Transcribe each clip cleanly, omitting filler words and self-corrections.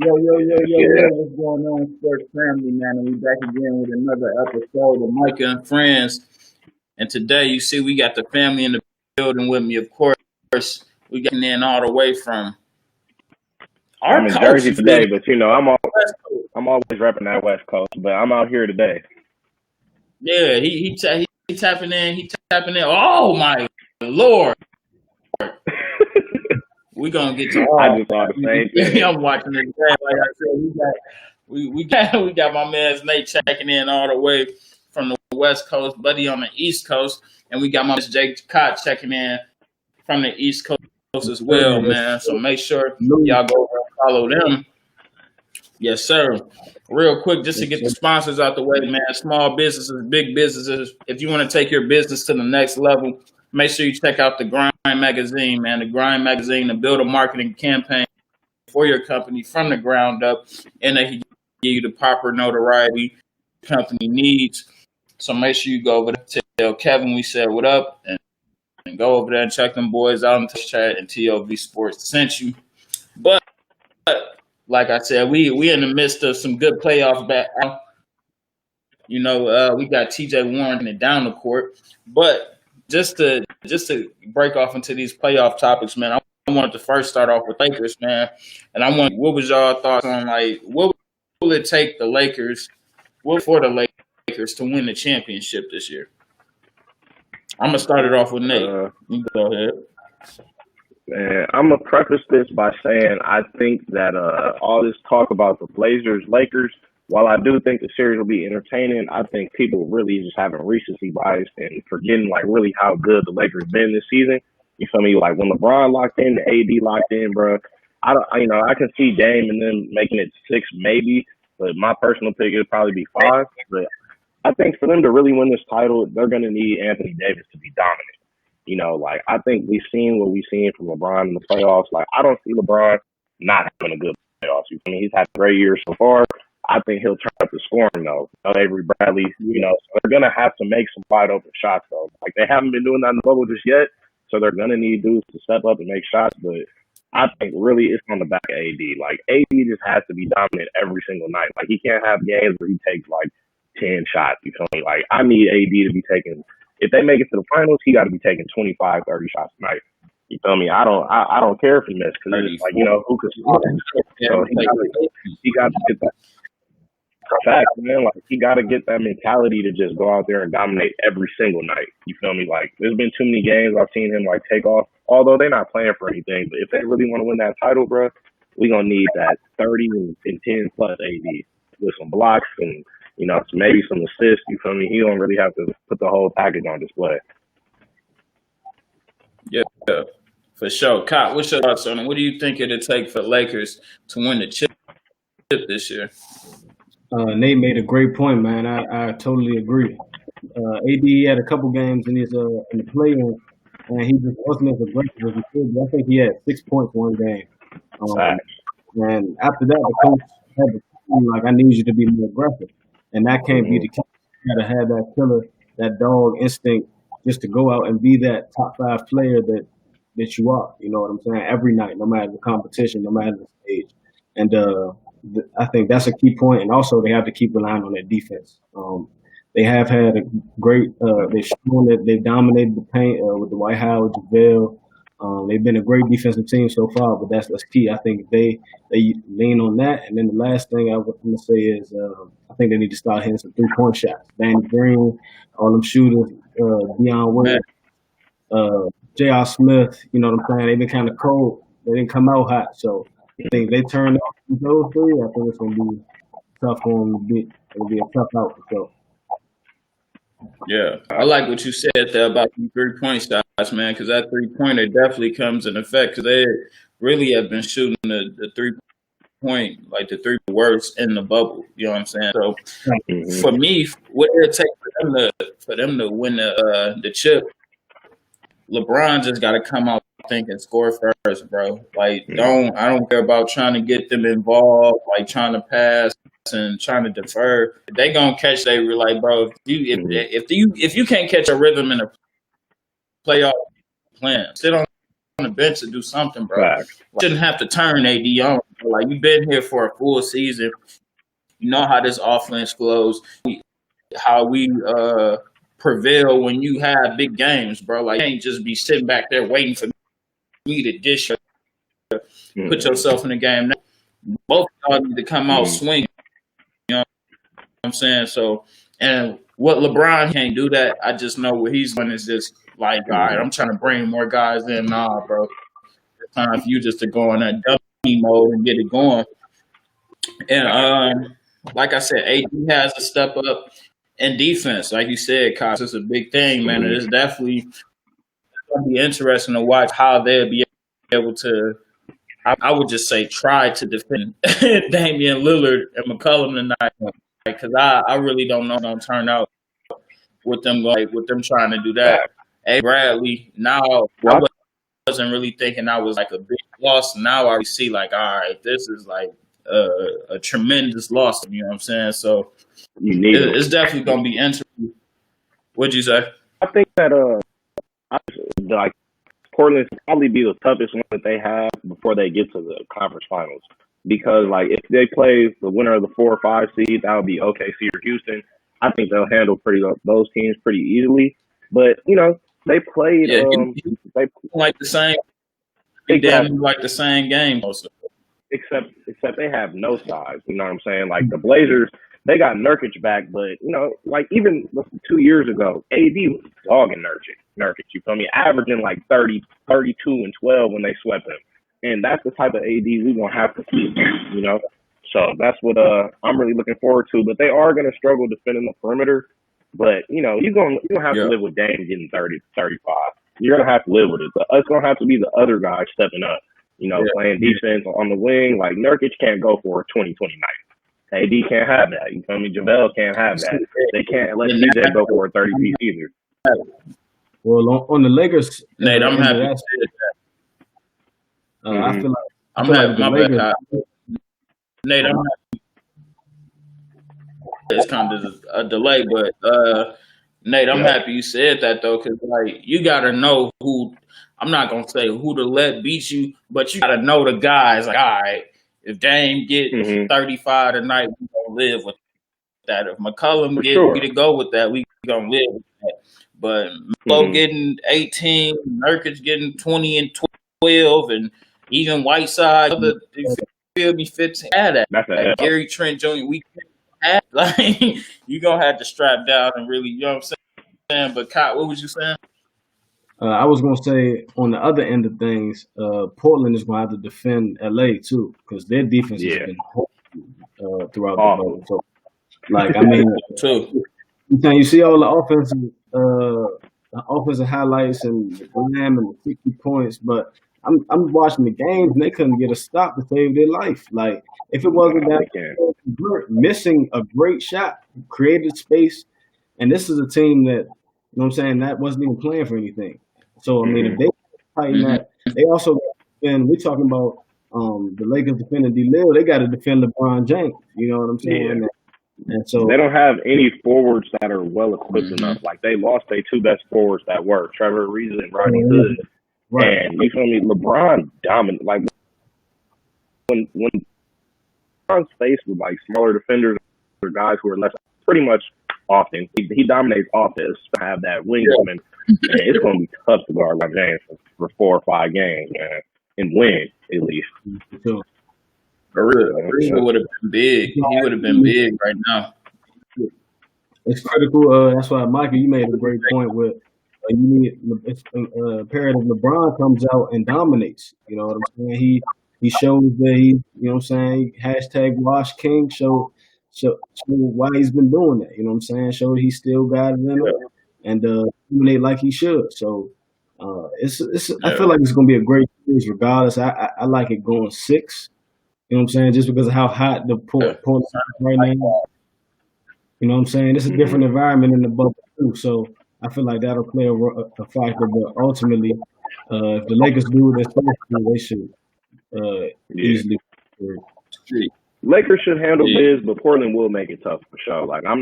Yeah. What's going on, sports family, man? And we back again with another episode of Micah and Friends. And today, you see, we got the family in the building with me, of course. We getting in all the way from I'm our in coach Jersey is living today, but you know, West Coast. I'm always repping that West Coast. But I'm out here today. Yeah, he tapping in. He tapping in. Oh, my Lord. We're going to get to I all just saw the same that. thing. I'm watching this game. Like I said, we got my man Nate checking in all the way from the West Coast, Buddy on the East Coast, and we got my man Jake Cott checking in from the East Coast as well, man. So make sure y'all go over and follow them. Yes, sir. Real quick, just to get the sponsors out the way, man. Small businesses, big businesses. If you want to take your business to the next level, make sure you check out the Grind Magazine, man. The Grind Magazine to build a marketing campaign for your company from the ground up, and they can give you the proper notoriety the company needs. So make sure you go over there, tell Kevin we said what up, and go over there and check them boys out in the chat and TLV Sports sent you. But like I said, we in the midst of some good playoff back. You know, we got TJ Warren and down the court, but just to break off into these playoff topics, man. I wanted to first start off with Lakers, man, and I want what was y'all thoughts on like what will it take the Lakers, what for the Lakers to win the championship this year? I'm gonna start it off with Nate. Uh, You go ahead. and I'm gonna preface this by saying I think that all this talk about the Blazers, Lakers, while I do think the series will be entertaining, I think people really just having recency bias and forgetting like really how good the Lakers been this season. You feel me? Like when LeBron locked in, the AD locked in, bro. I can see Dame and them making it six maybe, but my personal pick would probably be five. But I think for them to really win this title, they're gonna need Anthony Davis to be dominant. You know, like I think we've seen what we've seen from LeBron in the playoffs. Like I don't see LeBron not having a good playoffs. I mean, he's had great years so far. I think he'll turn up the scoring though. Avery Bradley, so they're gonna have to make some wide open shots though. Like they haven't been doing that in the bubble just yet, so they're gonna need dudes to step up and make shots. But I think really it's on the back of AD. Like AD just has to be dominant every single night. Like he can't have games where he takes like 10 shots. You feel me? Like I need AD to be taking. If they make it to the finals, he got to be taking 25, 30 shots a night. You feel me? I don't care if he misses because it's like who could score? So he got to get that fact, man. Like he got to get that mentality to just go out there and dominate every single night. You feel me? Like there's been too many games I've seen him like take off. Although they're not playing for anything, but if they really want to win that title, bro, we gonna need that 30 and 10 plus AD with some blocks and maybe some assists. You feel me? He don't really have to put the whole package on display. Yeah, for sure. Cott, what's your thoughts on it? What do you think it'll take for the Lakers to win the chip this year? Nate made a great point, man. I totally agree. AD had a couple games in the play-in, and he just wasn't as aggressive as he could. I think he had 6 points one game. And after that, the coach had to tell him, like, I need you to be more aggressive. And that can't be the case. You got to have that killer, that dog instinct just to go out and be that top 5 player that you are. You know what I'm saying? Every night, no matter the competition, no matter the stage. And I think that's a key point. And also, they have to keep relying on their defense. They have had a great. They've shown that they've dominated the paint with the White Howard, JaVale. They've been a great defensive team so far, but that's key. I think they lean on that. And then the last thing I was going to say is I think they need to start hitting some 3-point shots. Danny Green, all them shooters, Deion Wade, J.R. Smith. You know what I'm saying? They've been kind of cold. They didn't come out hot. So I think they turn off those three. I think it's going to be tough for them. It'll be a tough out for sure. Yeah, I like what you said there about the 3-point shots, man, because that 3-pointer definitely comes in effect because they really have been shooting the 3-point, like the 3 worst in the bubble. You know what I'm saying? So for me, what it take for them to win the chip, LeBron just got to come out and score first, bro. Like I don't care about trying to get them involved, like trying to pass and trying to defer. They gonna catch. They were like, bro, if you can't catch a rhythm in a playoff plan, sit on the bench to do something, bro. Facts. Shouldn't have to turn AD on. Like, you've been here for a full season. You know how this offense flows, how we prevail when you have big games, bro. Like, you can't just be sitting back there waiting for me to dish or put yourself in the game. Both of y'all need to come out swinging. You know what I'm saying? So, and what LeBron can't do that. I just know what he's doing is just like, all right, I'm trying to bring more guys in. Nah, bro. It's time for you just to go in that dummy mode and get it going. And like I said, AD has to step up in defense. Like you said, Kosh, it's a big thing, man. It's definitely going to be interesting to watch how they'll be able to, I would just say, try to defend Damian Lillard and McCollum tonight. Because I really don't know how it's going to turn out with them trying to do that. Hey, Bradley, now I wasn't really thinking I was like a big loss. Now I see like, all right, this is like a tremendous loss. You know what I'm saying? So it's definitely going to be interesting. What'd you say? I think that like Portland will probably be the toughest one that they have before they get to the conference finals. Because like if they play the winner of the 4 or 5 seed, that would be OKC or Houston. I think they'll handle those teams pretty easily. But you know, they played. They like the same. Exactly. Like the same game, also. Except they have no size. You know what I'm saying? Like the Blazers, they got Nurkic back, but you know, like even 2 years ago, AD was dogging Nurkic. You feel me? Averaging like 30, 32, and 12 when they swept him. And that's the type of AD we're going to have to keep, you know. So that's what I'm really looking forward to. But they are going to struggle defending the perimeter. But, you know, you're going to have to live with Dame getting 30, 35. You're going to have to live with it. It's going to have to be the other guy stepping up, you know, playing defense on the wing. Like, Nurkic can't go for a 20-20 night. AD can't have that. You feel me? JaVale can't have that. They can't let CJ go for a 30-piece either. Well, on the Lakers, Nate, I'm happy. I feel like I'm happy. My bad. Nate, I'm happy. It's kind of a delay, but Nate, I'm happy you said that though, because like you gotta know who. I'm not gonna say who to let beat you, but you gotta know the guys. Like, all right, if Dame get 35 tonight, we gonna live with that. If McCollum get me to go with that, we gonna live with that. But Melo getting 18, Nurkic getting 20 and 12, and even Whiteside, you feel me, 15. That Gary Trent Jr. We can't have, like you gonna have to strap down and really, you know what I'm saying? But Kyle, what was you saying? I was gonna say on the other end of things, Portland is gonna have to defend LA too, because their defense has been throughout the bubble. So, like, I mean, you see all the offensive highlights and the glam and the 60 points, but I'm watching the games and they couldn't get a stop to save their life. Like, if it wasn't that missing a great shot, created space, and this is a team that, you know what I'm saying, that wasn't even playing for anything. So, I mean, if they tighten that, they also, and we're talking about the Lakers defending D-Lil, they got to defend LeBron James. You know what I'm saying? Yeah. And so they don't have any forwards that are well equipped enough. Like they lost their 2 best forwards that were Trevor Ariza and Rodney Hood. Right. And you feel me? LeBron dominant. Like when LeBron's faced with like smaller defenders or guys who are less, pretty much often he dominates offense to have that wingsman. And it's going to be tough to guard like James for 4 or 5 games, man, and win at least. For real, he would have been big. He would have been big right now. It's critical. That's why, Micah, you made a great point with you need imperative. LeBron comes out and dominates. You know what I'm saying? He shows that he, you know what I'm saying? # Wash King show why he's been doing that. You know what I'm saying? Show that he still got it in him and dominate like he should. So I feel like it's gonna be a great series regardless. I like it going 6. You know what I'm saying? Just because of how hot the Portland is right now. You know what I'm saying? It's a different environment in the bubble too. So I feel like that'll play a factor. But ultimately, if the Lakers do what they're supposed to do, they should easily. Lakers should handle biz, but Portland will make it tough for sure. Like I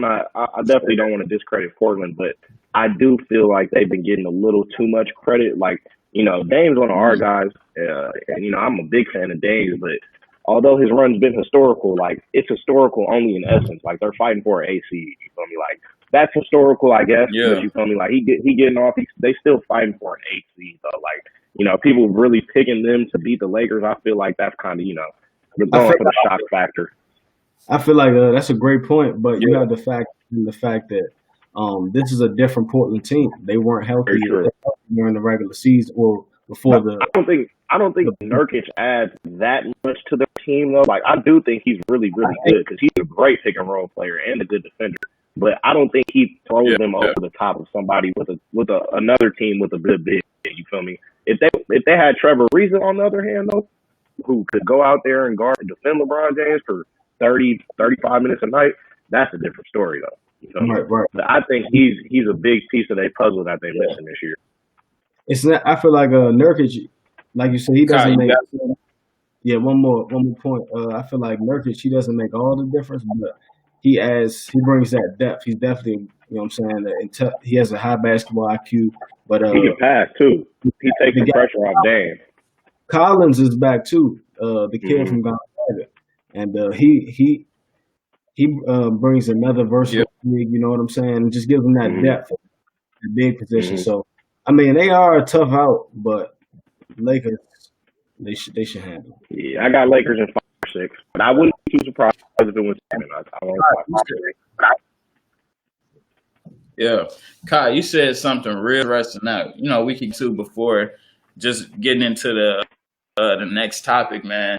definitely don't want to discredit Portland, but I do feel like they've been getting a little too much credit. Like Dame's one of our guys, and I'm a big fan of Dame's, but although his run's been historical, like it's historical only in essence. Like they're fighting for an AC. You feel me? Like that's historical, I guess. Yeah. But you feel me? Like he getting off. They still fighting for an AC. So like people really picking them to beat the Lakers. I feel like that's kind of they're going for the shock factor. I feel like that's a great point, but you have the fact that this is a different Portland team. They weren't healthy during the regular season or before the. I don't think Nurkic adds that much to their team though. Like I do think he's really good because he's a great pick and roll player and a good defender. But I don't think he throws them over the top of somebody with another team with a good big. You feel me? If they had Trevor Ariza on the other hand though, who could go out there and guard and defend LeBron James for 30, 35 minutes a night, that's a different story though. You know? Right. But I think he's a big piece of their puzzle that they're missing this year. It's not. I feel like Nurkic, like you said, he doesn't make. Yeah, one more point. I feel like Nurkic, he doesn't make all the difference, but he brings that depth. He's definitely, what I'm saying, he has a high basketball IQ. But he can pass too. He takes the pressure off Dame. Collins is back too. The kid from Gonzaga, and he brings another versatile league. You know what I'm saying? Just gives them that depth, a big position. So I mean, they are a tough out, but Lakers, they should handle it. Yeah, I got Lakers in 5 or 6, but I wouldn't be too surprised if it was 7. I won't Yeah, Kai, you said something real interesting. Now, we can do before just getting into the next topic, man.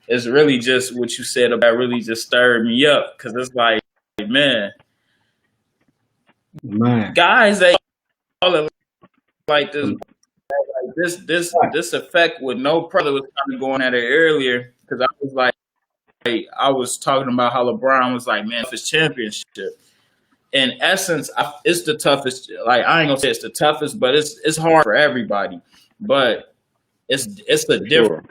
It's really just what you said about really just stirred me up because it's like, man, guys, they all like this effect with no brother was kind of going at it earlier because I was talking about how LeBron was like, man, his championship. In essence, it's the toughest. Like I ain't gonna say it's the toughest, but it's hard for everybody. But it's the different.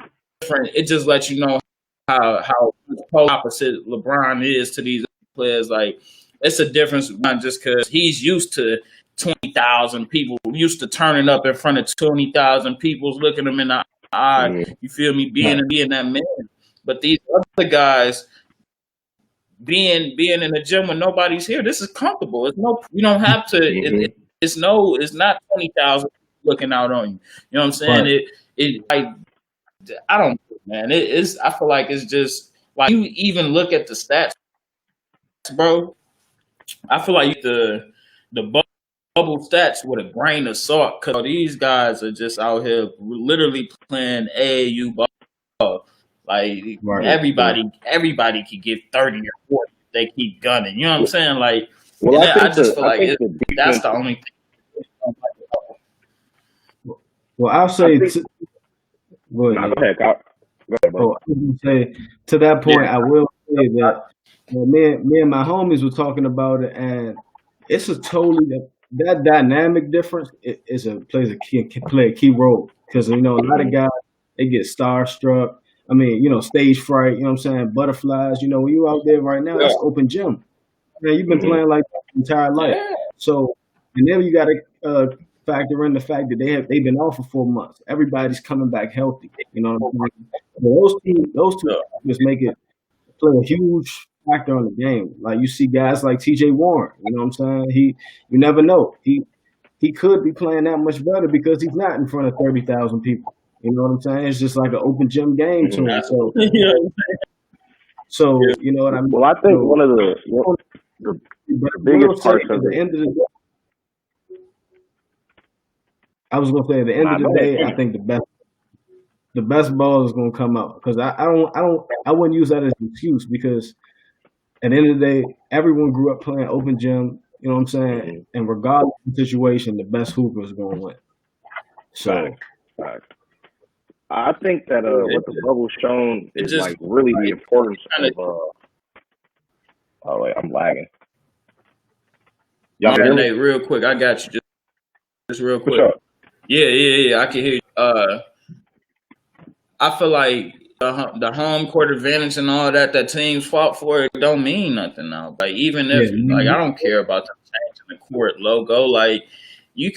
It just lets you know how opposite LeBron is to these players. Like it's a difference, not just because he's used to 20,000 people, used to turning up in front of 20,000 people, looking them in the eye. You feel me? Being that man. But these other guys. Being in the gym when nobody's here, this is comfortable. It's you don't have to. It's not 20,000 looking out on you. You know what I'm saying? Right. I don't know, man. I feel like it's just like you even look at the stats, bro. I feel like the bubble stats with a grain of salt because these guys are just out here literally playing AAU ball. Like everybody can get 30 or 40 if they keep gunning. You know what I'm saying? Like, I just feel like that's the only thing. Well, I'll say. Go ahead. I was gonna say to that point, I will say that me and my homies were talking about it, and it's a totally that dynamic difference. Plays a key role because a lot of guys they get starstruck. I mean, stage fright, you know what I'm saying? Butterflies, when you out there right now, it's open gym. Man, you've been playing like that your entire life. Yeah. So, and then you got to factor in the fact that they've been off for 4 months. Everybody's coming back healthy. You know what I'm saying? Those two just make it play a huge factor on the game. Like you see guys like TJ Warren, you know what I'm saying? You never know. He could be playing that much better because he's not in front of 30,000 people. You know what I'm saying? It's just like an open gym game to him. So, you know what I mean? Well, I think one of the biggest parts of the end of the day, I was gonna say at the end of the day, I think the best ball is gonna come out because I wouldn't use that as an excuse because at the end of the day, everyone grew up playing open gym. You know what I'm saying? And regardless of the situation, the best hooper is gonna win. So. Right. I think that what the bubble's shown is like really the importance of. Oh wait, I'm lagging. Y'all hear me? Real quick, I got you. Just real quick. Yeah, I can hear you. I feel like the home court advantage and all that teams fought for it don't mean nothing now. Like even if I don't care about them changing the court logo. Like you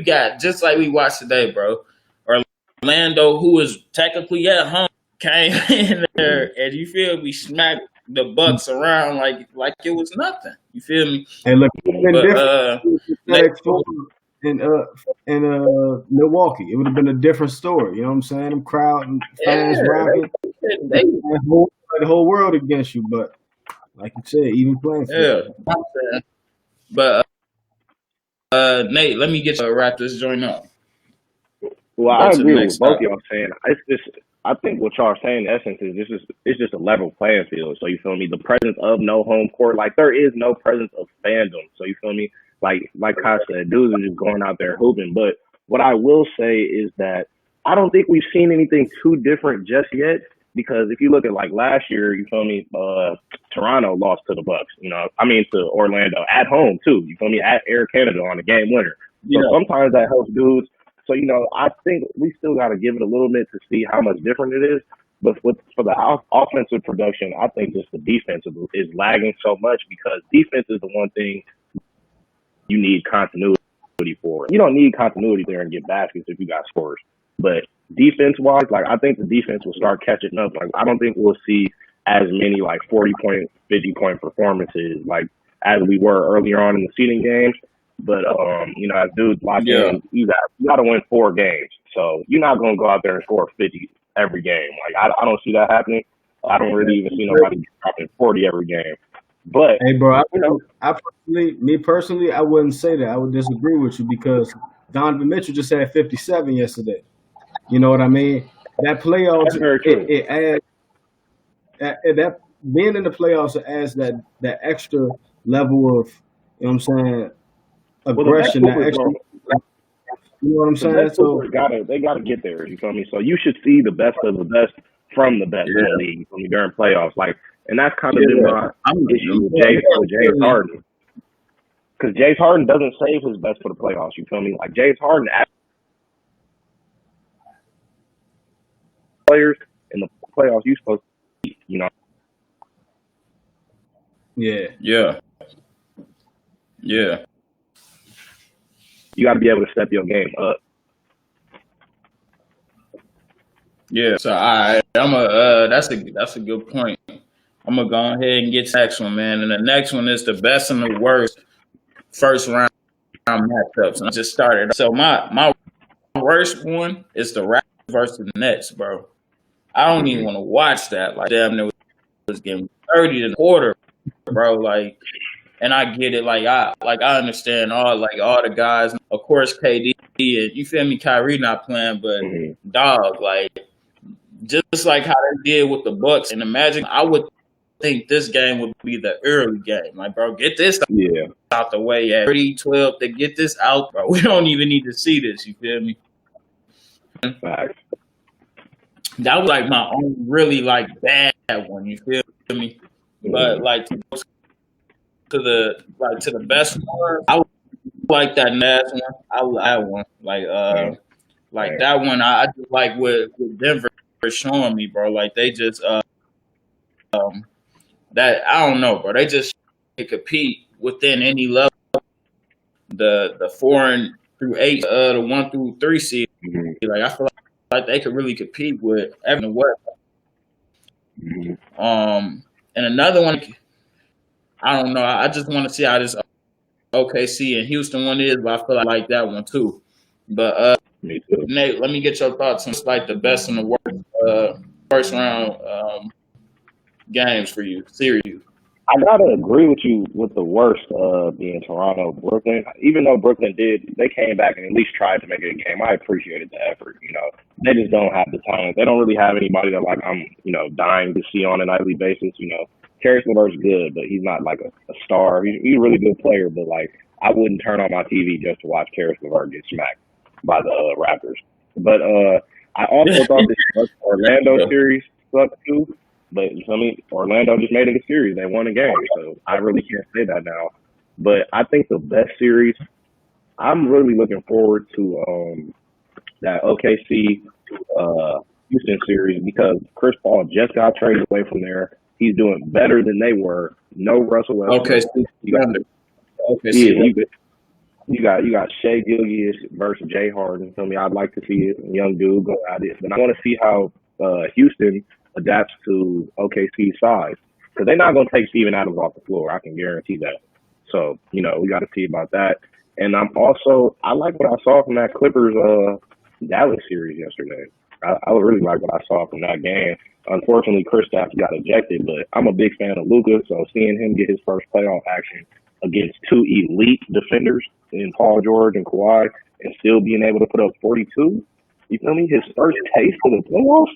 got just like we watched today, bro. Orlando, who is technically at home, came in there and you feel me smacked the Bucks around like it was nothing. You feel me? Hey, look, it would have been But different in Milwaukee. It would have been a different story. You know what I'm saying? Them crowd and fans rocking. The whole world against you, but like you said, even playing field. Yeah. But Nate, let me get you to wrap this joint up. Well, I agree with both y'all saying. It's just, I think what y'all are saying in essence is it's just a level playing field. So you feel me? The presence of no home court, like there is no presence of fandom. So you feel me? Like Kyle said, dudes are just going out there hooping. But what I will say is that I don't think we've seen anything too different just yet. Because if you look at like last year, you feel me? Toronto lost to the Bucks. To Orlando at home too. You feel me? At Air Canada on the game winner. So sometimes that helps dudes. So I think we still got to give it a little bit to see how much different it is. But for the offensive production, I think just the defense is lagging so much because defense is the one thing you need continuity for. You don't need continuity there and get baskets if you got scores. But defense-wise, like I think the defense will start catching up. Like I don't think we'll see as many like 40-point, 50-point performances like as we were earlier on in the seeding games. But as dudes lock in, you got to win 4 games. So you're not going to go out there and score 50 every game. Like I don't see that happening. I don't really even see nobody dropping 40 every game. But hey, bro, me personally, I wouldn't say that. I would disagree with you because Donovan Mitchell just had 57 yesterday. You know what I mean? That playoffs, it adds that being in the playoffs, it adds that extra level of, you know what I'm saying, aggression. That extra, you know what I'm saying? So they gotta get there. You feel me? So you should see the best of the best from the best in the league. You feel me? During playoffs, like, and that's kind of been my issue with James Harden. Because James Harden doesn't save his best for the playoffs. You feel me? Like James Harden. Players in the playoffs, you supposed to beat, Yeah. You got to be able to step your game up. Yeah. So that's a good point. I'm gonna go ahead and get to the next one, man. And the next one is the best and the worst first round matchups. And I just started. So my worst one is the Raptors versus the Nets, bro. I don't even want to watch that. Like, damn, it was getting 30 to the quarter, bro. Like, and I get it. Like, I understand all the guys. Of course, KD and you feel me, Kyrie not playing, but dog, like, just like how they did with the Bucks and the Magic, I would think this game would be the early game. Like, bro, get this out the way at 30-12 to get this out, bro. We don't even need to see this. You feel me? Facts. That was like my own really like bad one, you feel me? But like to the best one, I like that last one. I like that one. Like that one I just like with Denver showing me, bro. Like they just that I don't know, bro. They just compete within any level. The 4 through 8, the 1 through 3 seed. Like I feel like they could really compete with Evan West. And another one, I don't know. I just want to see how this OKC and Houston one is, but I feel like that one too. But me too. Nate, let me get your thoughts on like the best and the worst first round games for you, series. I gotta agree with you with the worst being Toronto, Brooklyn. Even though Brooklyn they came back and at least tried to make it a game. I appreciated the effort. They just don't have the talent. They don't really have anybody that like I'm, dying to see on a nightly basis. Caris LeVert's good, but he's not like a star. He's a really good player, but like I wouldn't turn on my TV just to watch Caris LeVert get smacked by the Raptors. But I also thought this Orlando series sucked too. But you feel me? Orlando just made it a series. They won a game, so I really can't say that now. But I think the best series, I'm really looking forward to that OKC Houston series because Chris Paul just got traded away from there. He's doing better than they were. No Russell Westbrook. Okay. You got Shea Gilgeous versus Jay Harden. Feel me? I'd like to see a young dude go at it, but I want to see how Houston adapts to OKC's size because they're not going to take Steven Adams off the floor. I can guarantee that. So we got to see about that. And I like what I saw from that Clippers Dallas series yesterday. I really like what I saw from that game. Unfortunately, Kristaps got ejected, but I'm a big fan of Luka, so seeing him get his first playoff action against two elite defenders in Paul George and Kawhi and still being able to put up 42, you feel me? His first taste of the playoffs,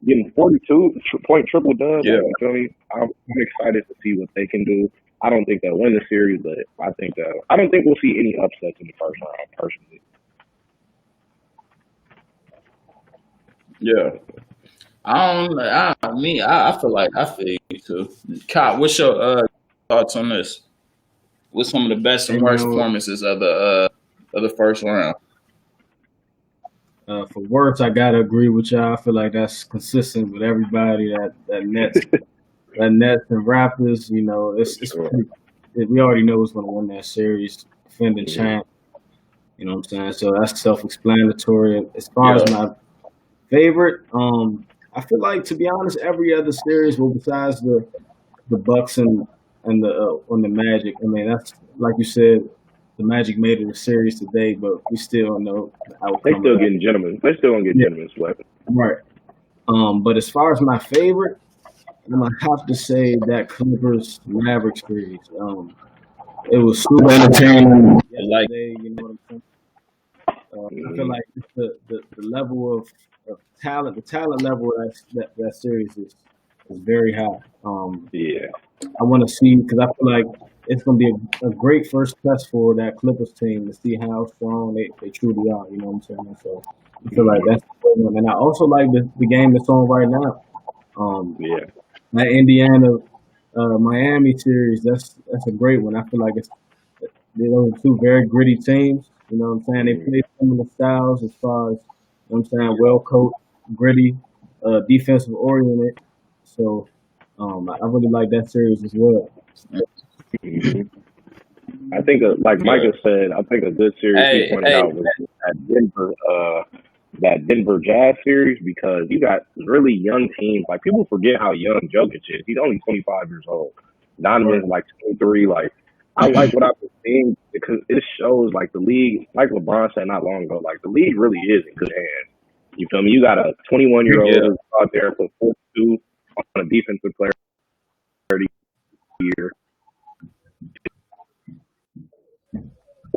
getting 42-point triple dub. Yeah. You feel me? I'm excited to see what they can do. I don't think they'll win the series, but I don't think we'll see any upsets in the first round, personally. Yeah. I feel you too. Kyle, what's your thoughts on this? What's some of the best and worst performances of the first round? For words, I gotta agree with y'all. I feel like that's consistent with everybody. That Nets and Raptors. We already know who's gonna win that series. Defending champ. You know what I'm saying? So that's self-explanatory. As far as my favorite, I feel like, to be honest, every other series, well, besides the Bucks and the Magic. I mean, that's like you said, the Magic made it a series today, but we still don't know the outcome. They still getting gentlemen. They still gonna get gentlemen swept. Right. But as far as my favorite, I'm gonna have to say that Clippers Mavericks series. It was super entertaining. Yesterday, you know what I'm saying? I feel like the level of talent, the talent level of that series is very high. I want to see, because I feel like it's going to be a great first test for that Clippers team to see how strong they truly are. You know what I'm saying? So I feel like that's the one. And I also like the game that's on right now. That Indiana Miami series, that's a great one. I feel like those are two very gritty teams. You know what I'm saying? They play similar styles as far as, you know what I'm saying, well coached, gritty, defensive oriented. So I really like that series as well. I think, like Micah said, I think a good series he pointed out was that Denver Jazz series, because you got really young teams. Like, people forget how young Jokic is. He's only 25 years old. Donovan's like 23. Like, I like what I've been seeing because it shows, like, the league, like LeBron said not long ago, like, the league really is in good hands. You feel me? You got a 21-year-old out there for 42 on a defensive player year.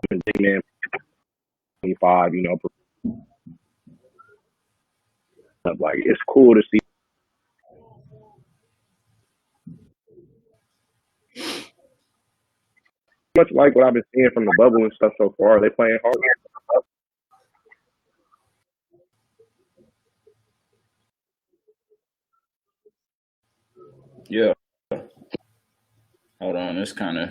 Big man, 25, like, it's cool to see. Much like what I've been seeing from the bubble and stuff so far. They playing hard. Yeah. Hold on, it's kind of.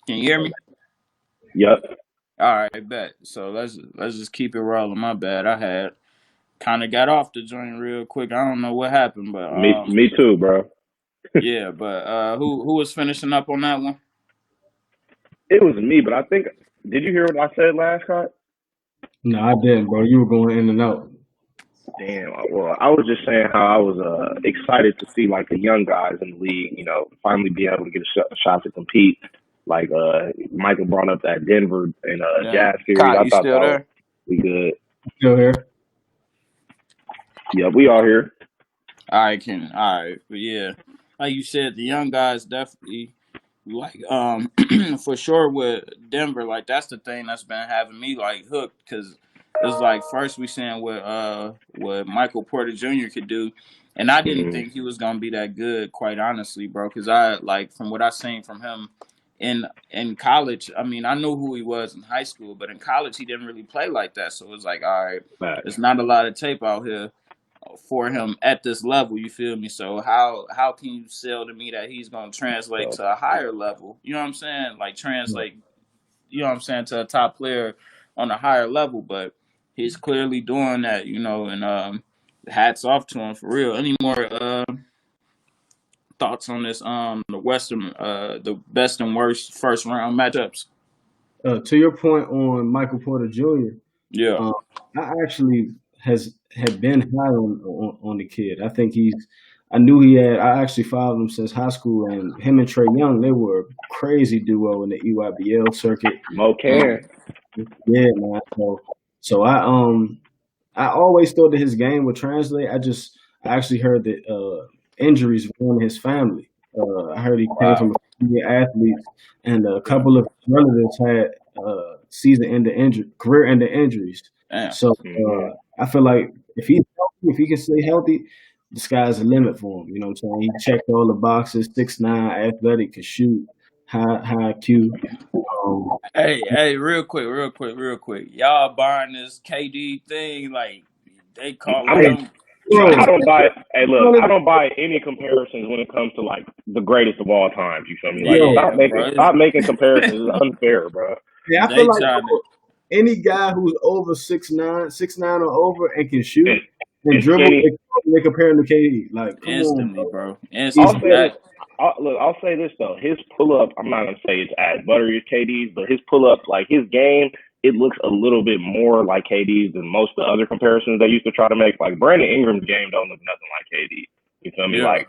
Can you hear me? Yep. All right, bet. So let's just keep it rolling. My bad. I had kind of got off the joint real quick. I don't know what happened, but me too, bro. Yeah, but who was finishing up on that one? It was me, but I think, did you hear what I said last night? No, I didn't, bro. You were going in and out. Damn. Well, I was just saying how I was excited to see, like, the young guys in the league, finally be able to get a shot to compete. Like, Michael brought up that Denver and Jazz series. Kyle, I you thought still that there? was good. Still here? Yeah, we all here. All right, but yeah, like you said, the young guys definitely, like, for sure with Denver, like, that's the thing that's been having me, like, hooked, because it's like, first we seeing what Michael Porter Jr. could do, and I didn't think he was gonna be that good, quite honestly, bro, because I, like, from what I seen from him in college, I mean, I knew who he was in high school, but in college he didn't really play like that, so it's like, all right, there's not a lot of tape out here for him at this level, you feel me? So how can you sell to me that he's gonna translate to a higher level? You know what I'm saying? Like, translate, you know what I'm saying, to a top player on a higher level, but he's clearly doing that, and hats off to him for real. Any more thoughts on this? The best and worst first round matchups. To your point on Michael Porter Jr., Yeah. um, I actually had been high on the kid. I think he's. I knew he had. I actually followed him since high school, and him and Trey Young, they were a crazy duo in the EYBL circuit. Mo Um, can. yeah, man. So I always thought that his game would translate. I actually heard that injuries run his family. I heard he came from Wow. a family of athletes, and a Yeah. couple of his relatives had career-ending injuries. Damn. So Hmm. I feel like if he's healthy, if he can stay healthy, the sky's the limit for him. You know what I'm saying? He checked all the boxes: 6'9", athletic, can shoot, high IQ. Um, Hey, real quick. Y'all buying this KD thing? Like they calling I'm hey, him bro, I don't transcendent. buy. Hey, look, one of I the- don't buy any comparisons when it comes to like the greatest of all times. You feel me? Like, yo, Yeah, bro. stop making comparisons. It's unfair, bro. yeah, I feel They like trying to any guy who's over 6'9" or over and can shoot And, and and dribble, skinny. they compare him to KD. Like, come on, instantly, bro. bro. He's I'll Instantly. say this. That I'll say this though. His pull up. I'm not gonna say it's as buttery as KD's, but his pull up, like his game, it looks a little bit more like KD's than most of the other comparisons they used to try to make. Like Brandon Ingram's game don't look nothing like KD. You feel me? yeah. Like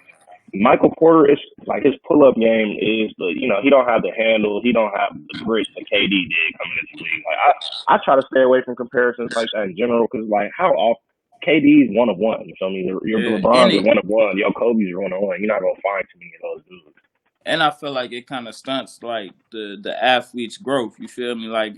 Michael Porter is like his pull up game is the he don't have the handle, he don't have the grit that KD did coming into the league. Like I try to stay away from comparisons like that in general because like how often KD's one of one. You feel me? Your Yeah. LeBrons are one of one. Your Kobe's are one of one. You're not gonna find too many of those dudes. And I feel like it kind of stunts like the athlete's growth. You feel me? Like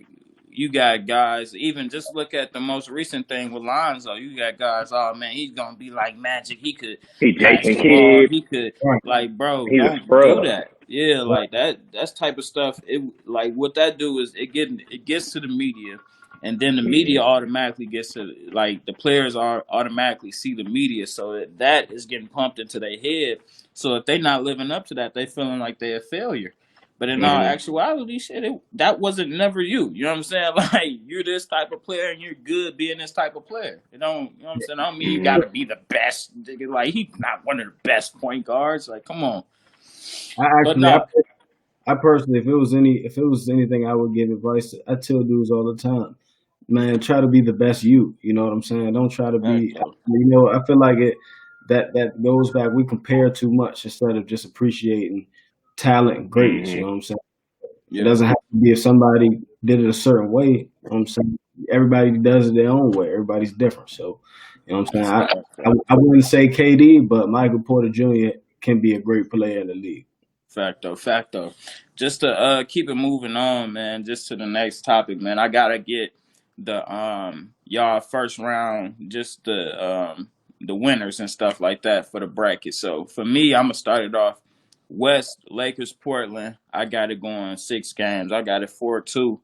you got guys. Even just look at the most recent thing with Lonzo. You got guys. Oh man, he's gonna be like Magic. He could He pass Jason the ball. Kidd. He could right, like, bro. He's a Don't do scrub. that. Yeah, right. like that. That's type of stuff. It like what that do is it gets to the media. And then the Mm-hmm. media automatically gets to like the players are automatically see the media, so that is getting pumped into their head. So if they're not living up to that, they feeling like they're a failure. But in all Mm-hmm. actuality, shit, that wasn't never you. You know what I'm saying? Like you're this type of player, and you're good being this type of player. It don't, you know what I'm saying? I don't mean you got Mm-hmm. to be the best. Nigga. Like he's not one of the best point guards. Like come on. I But actually, no, I personally, if it was anything, I would give advice. I tell dudes all the time, man, try to be the best you. You know what I'm saying? Don't try to be. facto, I feel like that goes back. We compare too much instead of just appreciating talent and greatness. You know Mm-hmm. what I'm saying? It yeah, doesn't have to be if somebody did it a certain way. You know what I'm saying? Everybody does it their own way. Everybody's different. So, you know what I'm that's saying? a fact. I wouldn't say KD, but Michael Porter Jr. can be a great player in the league. Facto. Just to keep it moving on, man. Just to the next topic, man. I gotta get the y'all first round, just the winners and stuff like that for the bracket. So for me, I'm gonna start it off. West Lakers Portland. I got it going 6 games. I got it 4-2.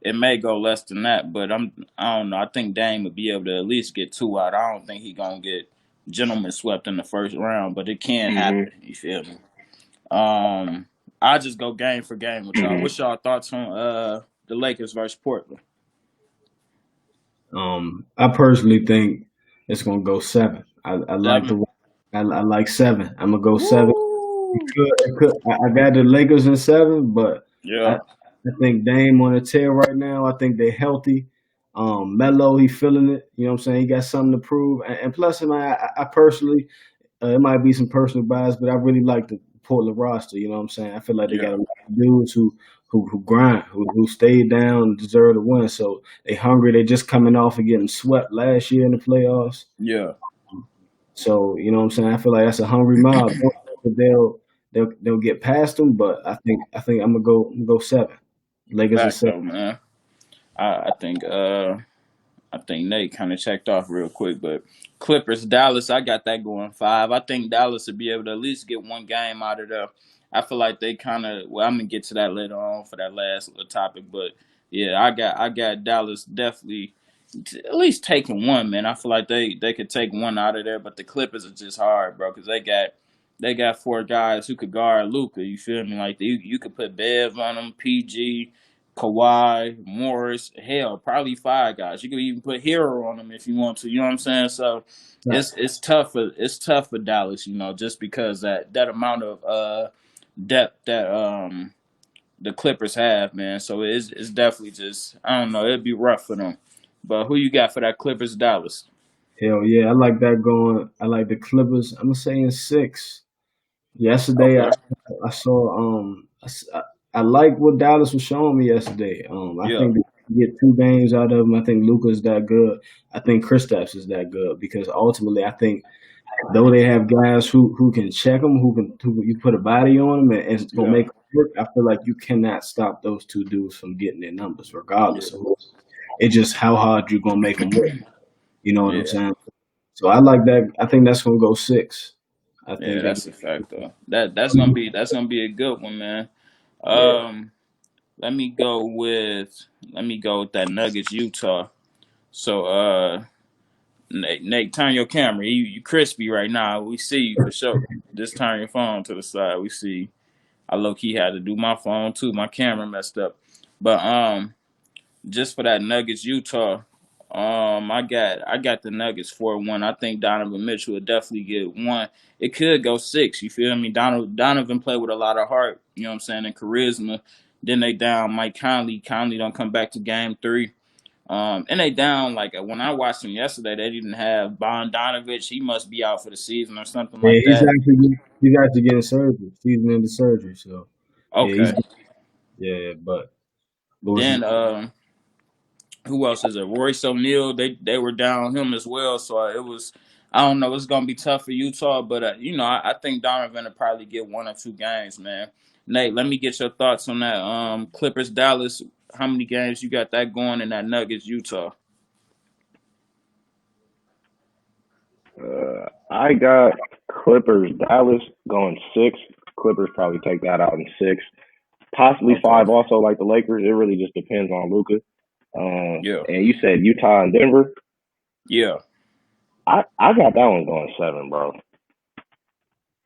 It may go less than that, but I don't know. I think Dame would be able to at least get 2 out. I don't think he gonna get gentleman swept in the first round, but it can Mm-hmm. happen. You feel me? Um, I'll just go game for game with y'all. Mm-hmm. What's y'all thoughts on the Lakers versus Portland? I personally think it's gonna go 7. I like 7. the I like 7. I'm gonna go 7. Woo! I got the Lakers in 7, but I, Yeah, I think Dame on a tear right now. I think they're healthy. Melo, he feeling it. You know what I'm saying? He got something to prove. And plus, man, I personally, it might be some personal bias, but I really like the Portland roster. You know what I'm saying? I feel like they got yeah, a lot of dudes who grind, who stayed down, and deserve to win. So they hungry. They just coming off of getting swept last year in the playoffs. yeah. So you know what I'm saying. I feel like that's a hungry mob. Don't know if they'll get past them, but I think I'm gonna go 7. Lakers at Fact 7. though, man. I think Nate kind of checked off real quick, but Clippers Dallas, I got that going 5. I think Dallas would be able to at least get 1 game out of there. I feel like they kind of. Well, I'm gonna get to that later on for that last little topic, but yeah, I got Dallas definitely at least taking 1. Man, I feel like they could take 1 out of there, but the Clippers are just hard, bro, because they got 4 guys who could guard Luca. You feel me? Like you could put Bev on them, PG. Kawhi, Morris, hell, probably 5 guys. You could even put Hero on them if you want to. You know what I'm saying? So Right. it's tough for Dallas. Just because that amount of depth that the Clippers have, man. So it's definitely just I don't know. It'd be rough for them. But who you got for that Clippers Dallas? Hell yeah, I like that going. I like the Clippers. I'm gonna say in 6. Yesterday, Okay. I saw I like what Dallas was showing me yesterday. I Yeah. think they can get 2 games out of them. I think Luka's that good. I think Kristaps is that good because ultimately, I think though they have guys who can check them, who you put a body on them and it's gonna Yeah. make them work. I feel like you cannot stop those 2 dudes from getting their numbers, Yeah. regardless of who. It's just how hard you're gonna make them work. You know what I'm Yeah. saying? So I like that. I think that's gonna go 6. I Yeah. think they. That's a fact though. That's gonna be a good one, man. Yeah. Um, let me go with that Nuggets Utah. So Nate, turn your camera. You crispy right now. We see you for sure. Just turn your phone to the side. We see. I low key had to do my phone too. My camera messed up. But just for that Nuggets Utah, I got the Nuggets 4-1. I think Donovan Mitchell would definitely get one. It could go 6. You feel me? Donovan played with a lot of heart. You know what I'm saying? And charisma. Then they down Mike Conley. Conley don't come back to game 3. And they down like when I watched them yesterday, they didn't have Bondanovich. He must be out for the season or something Yeah, like that. he's actually getting surgery. Season into surgery. So yeah, Okay. yeah. But was Then who else is it? Royce O'Neal. They were down him as well. So it was. I don't know. It's gonna be tough for Utah, but I think Donovan will probably get 1 or 2 games, man. Nate, let me get your thoughts on that. Clippers Dallas. How many games you got that going in that Nuggets Utah? I got Clippers Dallas going 6. Clippers probably take that out in 6, possibly Okay. 5. Also, like the Lakers, it really just depends on Luca. Yeah. And you said Utah and Denver. Yeah. I got that one going 7, bro.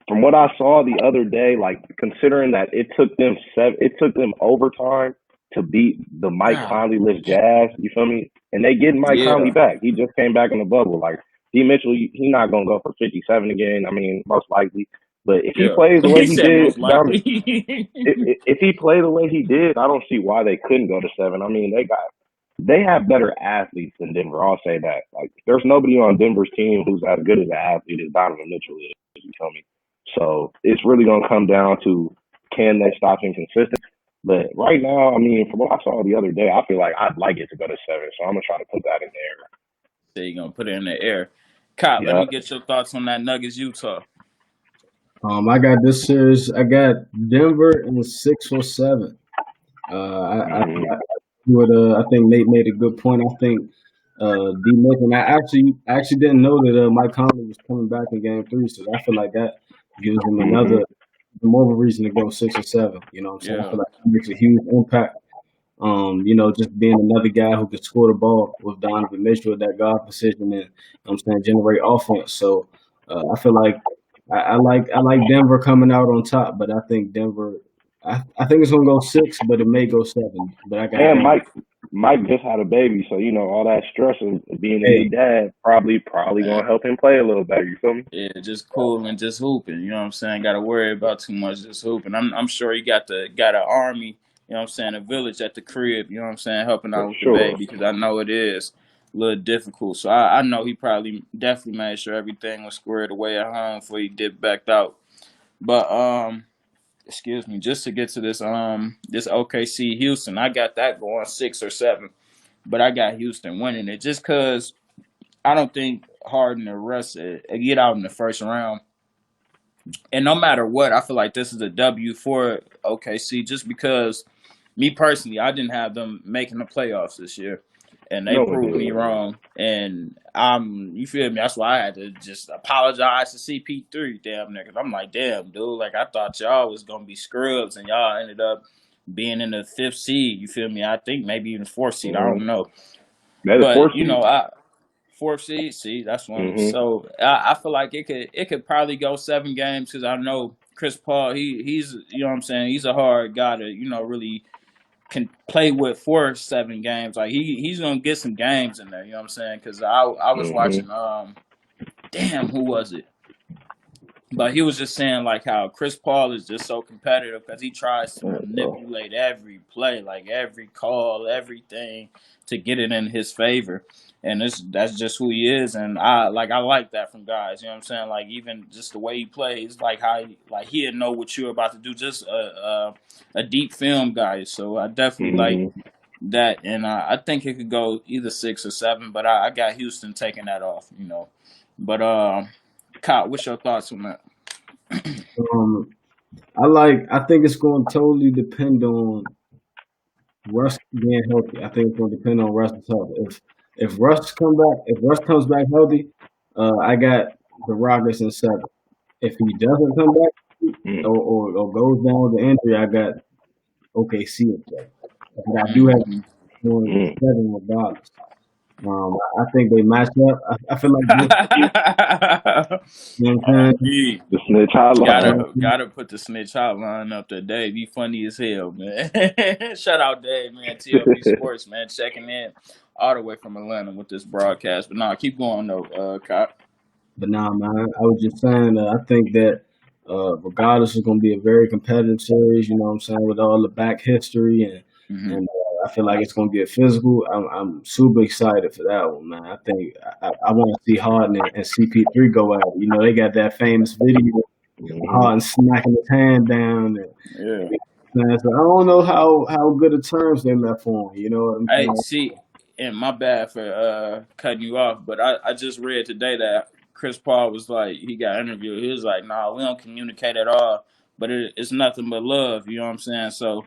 From what I saw the other day, like considering that it took them overtime to beat the Mike Ah. Conley-less Jazz. You feel me? And they getting Mike Conley Yeah. back. He just came back in the bubble. Like D Mitchell, he not gonna go for 57 again. I mean, most likely. But if he Yeah. plays the way He he said did most down, likely. if he played the way he did, I don't see why they couldn't go to 7. I mean, they have better athletes than Denver. I'll say that. Like, there's nobody on Denver's team who's as good as an athlete as Donovan Mitchell is. You feel me? So it's really gonna come down to can they stop him consistent. But right now, I mean, from what I saw the other day, I feel like I'd like it to go to 7. So I'm gonna try to put that in So you're gonna put it in the air. Kyle, there. let Yeah. me get your thoughts on that Nuggets Utah. I got this series. I got Denver in 6 or 7. I Hmm. I think Nate made a good point. I think D Mitchell. I actually didn't know that Mike Conley was coming back in Game 3, so I feel like that gives him Hmm. more of a reason to go 6 or 7. You know what I'm saying? I Yeah. feel like that makes a huge impact. Just being another guy who could score the ball with Donovan Mitchell at that guard position and I'm saying generate offense. So I feel like I like Denver coming out on top, but I think Denver. I think it's gonna go 6, but it may go 7. But I got And Denver. Mike just had a baby, so all that stress of being a new Hey, dad probably Man. gonna help him play a little better. You feel me? Yeah, just cool and just hooping. You know what I'm saying? Got to worry about too much, just hooping. I'm sure he got an army. You know what I'm saying? A village at the crib. You know what I'm saying? Helping For out with the sure. baby because I know it is a little difficult. So I know he probably definitely made sure everything was squared away at home before he dipped back out. But excuse me, just to get to this OKC Houston, I got that going 6 or 7, but I got Houston winning it just because I don't think Harden or Russ get out in the first round. And no matter what, I feel like this is a W for OKC just because me personally, I didn't have them making the playoffs this year. And they No, proved me indeed. wrong. And you feel me? That's why I had to just apologize to CP3, damn niggas. I'm like, damn, dude, like I thought y'all was gonna be scrubs and y'all ended up being in the 5th seed. You feel me? I think maybe even 4th seed. I Mm-hmm. don't know. They're the But 4th seed. 4th seed. See, that's one. Mm-hmm. So I feel like it could probably go 7 games because I know Chris Paul. He's you know what I'm saying. He's a hard guy to really can play with for 7 games. Like he's gonna get some games in there. You know what I'm saying? Because I was watching. Damn, who was it? But he was just saying like how Chris Paul is just so competitive because he tries to manipulate every play, like every call, everything to get it in his favor. And that's just who he is. And I like that from guys. You know what I'm saying? Like even just the way he plays, like how he'll know what you're about to do. Just a deep film guy. So I definitely like that. And I think it could go either 6 or 7. But I got Houston taking that off. You know. But Kyle, what's your thoughts on that? I think it's going to totally depend on Russ being healthy. I think it's going to depend on Russ's health. If Russ comes back healthy, I got the Rockets in 7. If he doesn't come back or goes down with the injury, I got OKC in 7. But I do have going 7 regardless. I think they match up. I feel like you know what I'm saying? The snitch hotline. Gotta put the snitch hotline up there. Dave, you funny as hell, man. Shout out Dave, man. TLB Sports, man, checking in all the way from Atlanta with this broadcast. But keep going though, Kyle. But man, I was just saying I think that regardless, it's going to be a very competitive series. You know what I'm saying, with all the back history and I feel like it's going to get physical. I'm super excited for that one, man. I think I want to see Harden and CP3 go at it. You know, they got that famous video Harden smacking his hand down. So I don't know how good of terms they left for him. You know what I'm saying? Hey, see, and my bad for cutting you off, but I just read today that Chris Paul was like, he got interviewed. He was like, "Nah, we don't communicate at all, but it's nothing but love." You know what I'm saying? So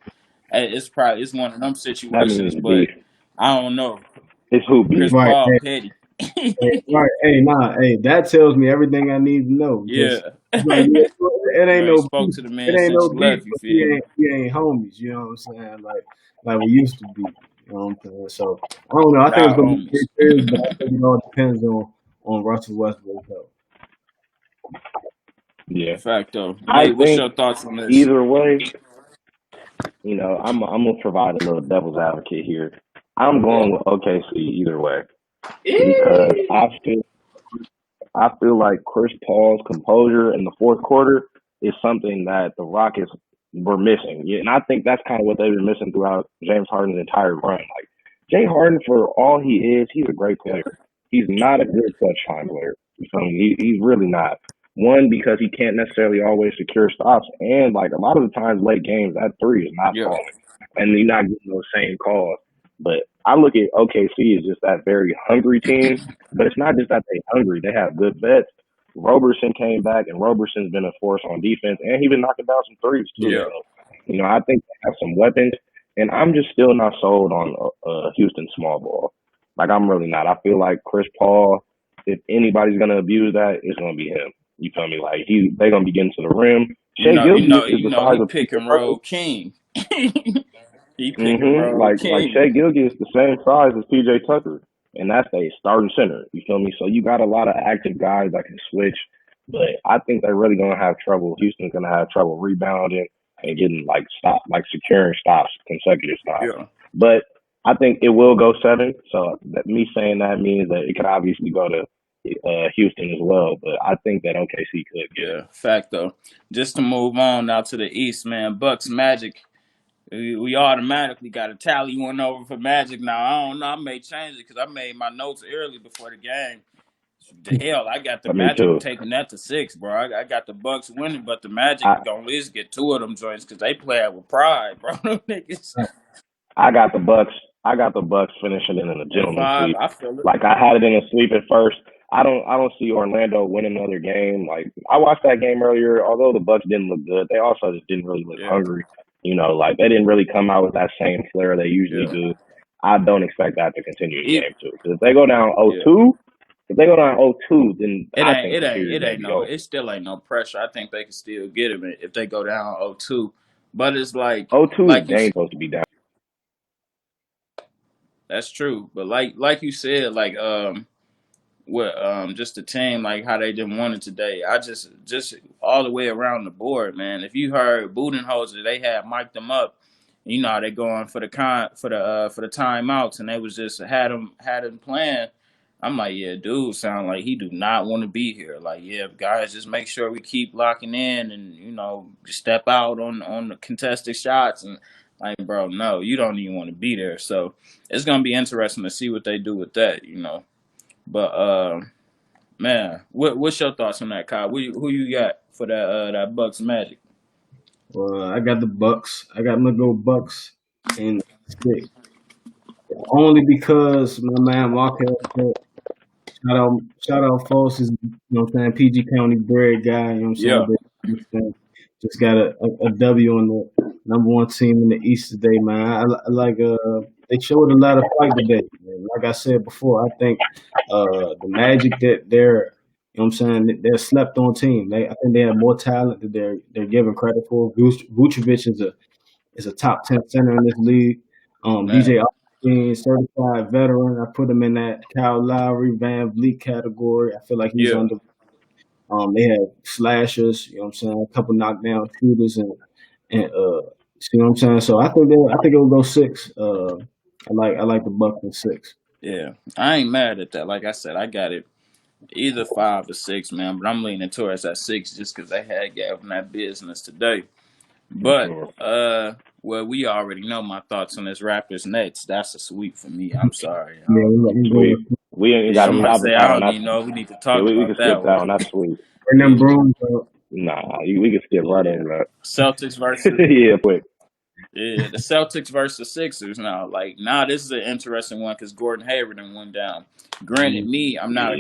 it's one of them situations, but I don't know. It's who Chris Paul petty. That tells me everything I need to know. Yeah, it ain't no spoke beef. to the man It ain't since no he beef. left. You feel me? We ain't homies. You know what I'm saying? Like we used to be. You know what I'm saying? So I don't know. I think it's gonna be great series, but I think it all depends on Russell Westbrook though. Yeah, fact though. Hey, what's your thoughts on this? Either way, you know, I'm gonna provide a little devil's advocate here. I'm going with OKC either way because I feel like Chris Paul's composure in the fourth quarter is something that the Rockets were missing. Yeah, and I think that's kind of what they've been missing throughout James Harden's entire run. Like Jay Harden, for all he is, he's a great player. He's not a good clutch time player. He's really not. One, because he can't necessarily always secure stops, and like a lot of the times, late games, that three is not falling, and you're not getting those same calls. But I look at OKC as just that very hungry team. But it's not just that they're hungry; they have good vets. Roberson came back, and Roberson's been a force on defense, and he's been knocking down some threes too. Yeah. So, you know, I think they have some weapons, and I'm just still not sold on Houston small ball. Like I'm really not. I feel like Chris Paul, if anybody's gonna abuse that, it's gonna be him. You feel me? Like they're gonna be getting to the rim. Shea Gilgeous is the size he of pick and roll king. He pick and roll like king. like Shea Gilgeous is the same size as PJ Tucker, and that's a starting center. You feel me? So you got a lot of active guys that can switch, but I think they're really gonna have trouble. Houston's gonna have trouble rebounding and getting securing stops, consecutive stops. Yeah. But I think it will go 7. So me saying that means that it could obviously go to Houston as well, but I think that OKC could. Yeah, fact though. Just to move on now to the East, man. Bucks Magic. We automatically got a tally one over for Magic now. I don't know. I may change it because I made my notes early before the game. The hell, I got the Magic taking that to 6, bro. I got the Bucks winning, but the Magic gonna at least get 2 of them joints because they play it with pride, bro. Niggas. I got the Bucks. I got the Bucks finishing it in a gentleman's sweep. I feel it. Like I had it in a sweep at first. I don't see Orlando winning another game. Like I watched that game earlier. Although the Bucks didn't look good, they also just didn't really look hungry. You know, like they didn't really come out with that same flair they usually do. I don't expect that to continue in game 2. Because if they go down 0-2, then it still ain't no pressure. I think they can still get him if they go down 0-2. But it's like 0-2 like they ain't supposed to be down. That's true. But like you said, like just the team, like how they didn't want it today. I just all the way around the board, man. If you heard Budenholzer, they had mic'd them up. You know how they going for the timeouts, and they was just had him playing. I'm like, yeah, dude, sound like he do not want to be here. Like, yeah, guys, just make sure we keep locking in, and step out on the contested shots, and like, bro, no, you don't even want to be there. So it's gonna be interesting to see what they do with that. But man, what's your thoughts on that, Kyle? Who you got for that Bucks Magic? I got the Bucks. I'm gonna go Bucks in 6. Only because my man Micah, shout out Foss is, what I'm saying, PG County bred guy, you know what I'm saying? Yeah, But just got a W on the number 1 team in the East today, man. I like they showed a lot of fight today. Man. Like I said before, I think the Magic that they're, you know what I'm saying, they're a slept on team. I think they have more talent that they're given credit for. Vucevic is a top 10 center in this league. man. DJ Augustine, certified veteran. I put him in that Kyle Lowry, Van Vliet category. I feel like he's Yeah, under. They have slashers, you know what I'm saying, a couple knockdown shooters, and see what I'm saying. So I think it'll go 6. I like the Bucks in 6. yeah. I ain't mad at that. Like I said, I got it either 5 or 6, man. But I'm leaning towards that 6 just because they had gave them that business today. For But sure. well, we already know my thoughts on this Raptors Nets. That's a sweep for me. I'm sorry. Yeah, we Sweet. going We ain't Yeah, got I'm to about to stop say it I that one. don't That's, even know if we need to yeah, talk we about can skip that that one. one. That's sweet. bring them Yeah, brooms up. Nah, we can skip right yeah. over that. Celtics versus Yeah, quick. Yeah, the Celtics versus Sixers now. Like now, this is an interesting one because Gordon Hayward done went down. Granted, me, Yeah. I'm not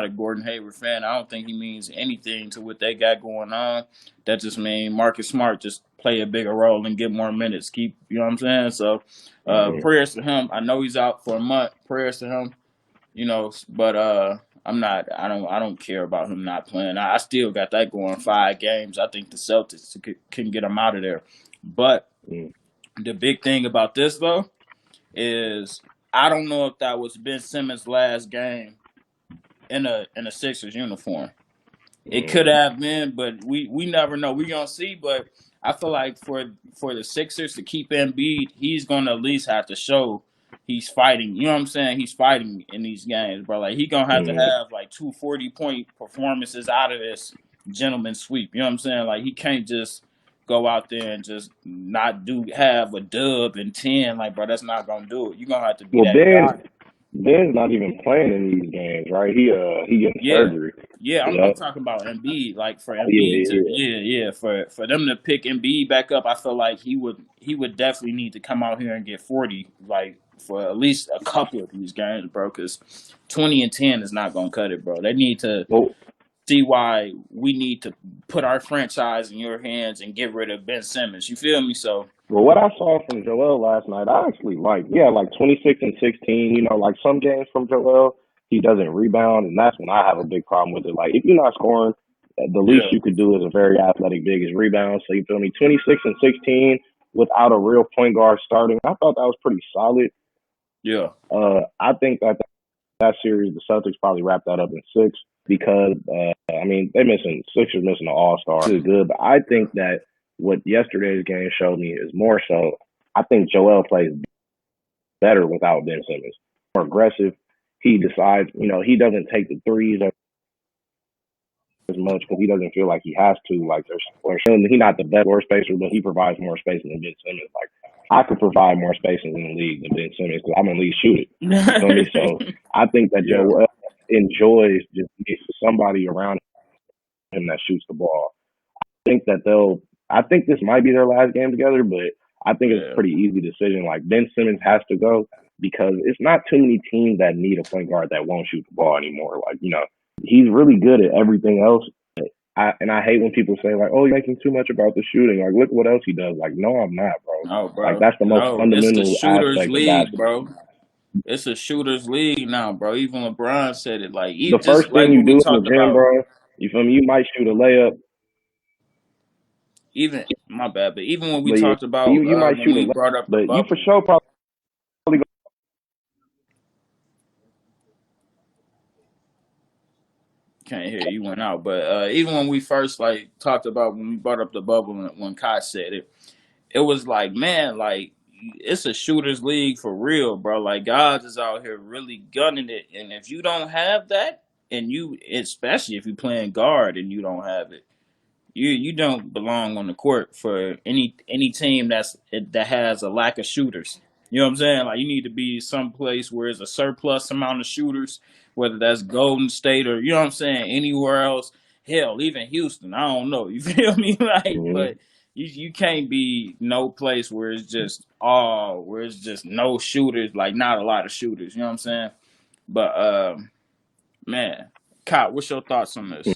a Gordon Hayward fan. I don't think he means anything to what they got going on. That just means Marcus Smart just play a bigger role and get more minutes. Keep, you know what I'm saying? So, Mm-hmm. prayers to him. I know he's out for a month. Prayers to him. But I'm not. I don't care about him not playing. I still got that going 5 games. I think the Celtics can get him out of there, but. Mm-hmm. The big thing about this though is I don't know if that was Ben Simmons' last game in a Sixers uniform. It could have been, but we never know. We gonna see, but I feel like for the Sixers to keep Embiid, he's gonna at least have to show he's fighting. You know what I'm saying? He's fighting in these games, bro. Like he gonna have to Mm-hmm. have like 2 40-point performances out of this gentleman sweep. You know what I'm saying? Like he can't just go out there and just not have a dub and 10. Like, bro, that's not gonna do it. You're gonna have to be Well, that guy. Ben's not even playing in these games, right? He getting Yeah, surgery. yeah. I'm Yeah. talking about Embiid. Like for Embiid to, Yeah. yeah. For them to pick Embiid back up, I feel like he would definitely need to come out here and get 40, like for at least a couple of these games, bro. Because 20 and 10 is not gonna cut it, bro. They need to Well, see why we need to put our franchise in your hands and get rid of Ben Simmons. You feel me? So Well, what I saw from Joel last night, I actually liked. Yeah, like 26 and 16. Like some games from Joel, he doesn't rebound, and that's when I have a big problem with it. Like if you're not scoring, the least yeah, you could do as a very athletic big is rebound. So you feel me? 26 and 16 without a real point guard starting. I thought that was pretty solid. yeah, I think that series, the Celtics probably wrap that up in 6 because I mean Sixers missing an All Star. Is good, but I think that what yesterday's game showed me is more so. I think Joel plays better without Ben Simmons. More aggressive. He decides, he doesn't take the threes as much because he doesn't feel like he has to. Like he's not the best floor spacer, but he provides more spacing than Ben Simmons. Like I could provide more spacing in the league than Ben Simmons because I'm an elite shooter. You feel me? So I think that yeah, Joel enjoys just getting somebody around him that shoots the ball. I think this might be their last game together, but I think it's a yeah, pretty easy decision. Like Ben Simmons has to go because it's not too many teams that need a point guard that won't shoot the ball anymore. Like, he's really good at everything else. I hate when people say like, "Oh, you're making too much about the shooting." Like, look what else he does. Like, no, I'm not, bro. no, Like, bro, that's the most no. It's the fundamental shooters aspect of league, basketball. bro. It's a shooters league now, bro. Even LeBron said it. Like, The just first like thing what you we do in the talked gym, about. bro, you feel me? You might shoot a layup, Even my bad, but even when we but yeah, talked about you might when shoot a we layup, brought up the but you for bubble, sure probably can't hear you went out. But even when we first like talked about when we brought up the bubble and when Kai said it, it was like, man, like it's a shooters league for real, bro. Like guys is out here really gunning it, and if you don't have that, and you, especially if you playing guard and you don't have it, you don't belong on the court for any team that has a lack of shooters. You know what I'm saying? Like you need to be someplace where there's a surplus amount of shooters, whether that's Golden State or you know what I'm saying, anywhere else. Hell, even Houston. I don't know. You feel me? Like, Mm-hmm. but you can't be no place where it's just all where it's just no shooters, like not a lot of shooters. You know what I'm saying? But man, Kyle, what's your thoughts on this?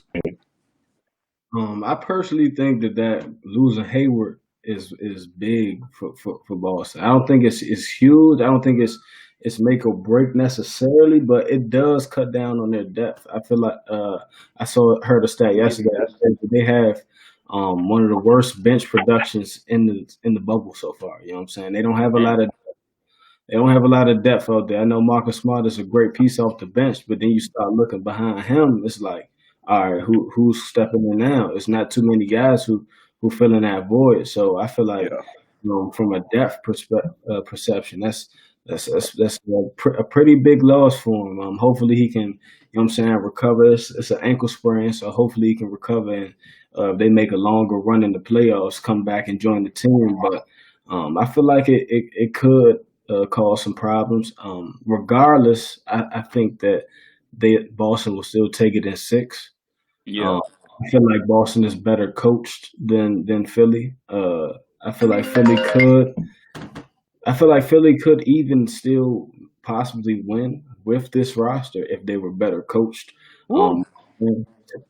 I personally think that losing Hayward is big for Boston. I don't think it's huge. I don't think it's make or break necessarily, but it does cut down on their depth. I feel like I heard a stat yesterday that they have one of the worst bench productions in the bubble so far. You know what I'm saying? They don't have a lot of depth out there. I know Marcus Smart is a great piece off the bench, but then you start looking behind him, it's like, all right, who's stepping in now? It's not too many guys who fill in that void. So I feel like, Yeah. from a depth perception, that's a pretty big loss for him. Hopefully he can, you know what I'm saying, recover. It's an ankle sprain, so hopefully he can recover and they make a longer run in the playoffs, come back and join the team. But I feel like it could cause some problems. Regardless, I think that Boston will still take it in six. Yeah. Um, I feel like Boston is better coached than Philly. I feel like Philly could. I feel like Philly could even still possibly win with this roster if they were better coached. Woo. Um,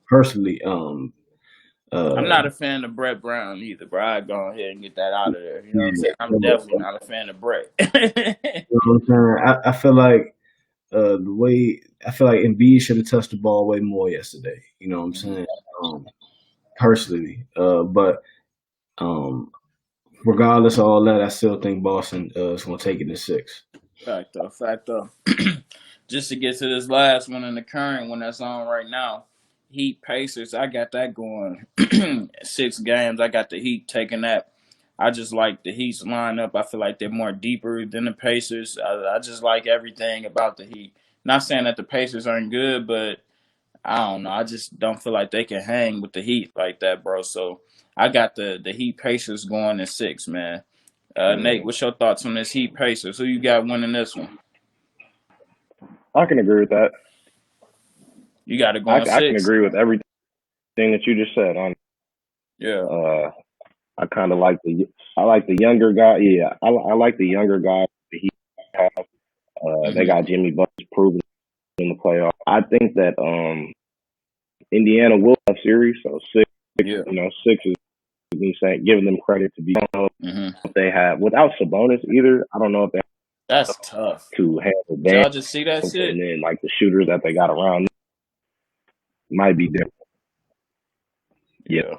personally, I'm not a fan of Brett Brown either, bro. I go ahead and get that out of there. You know what I'm saying? I'm definitely you not a fan of Brett. know what I'm saying? I feel like the way I feel like Embiid should have touched the ball way more yesterday. You know what I'm saying? Um, Personally, but um, regardless of all that, I still think Boston is going to take it in six. Fact though, fact though. Just to get to this last one and the current one that's on right now, Heat Pacers. I got that going. 6 games. I got the Heat taking that. I just like the Heat's lineup. I feel like they're more deeper than the Pacers. I just like everything about the Heat. Not saying that the Pacers aren't good, but I don't know. I just don't feel like they can hang with the Heat like that, bro. So I got the Heat Pacers going in 6, man. Nate, Mm-hmm. what's your thoughts on this Heat Pacers? Who you got winning this one? I can agree with that. You got to go in I can 6. agree with everything that you just said. Yeah. I kind of I like the younger guy. Yeah, I like the younger guy. He have. They Hmm. got Jimmy Butler proven in the playoff. I think that Indiana will have series. So six, Yeah. six is me saying giving them credit to be. I don't know Hmm. if they have without Sabonis either. I don't know if they That's have tough. to handle Did Daniels, y'all just see that shit? and then like the shooters that they got around might be different. Yeah, Yeah.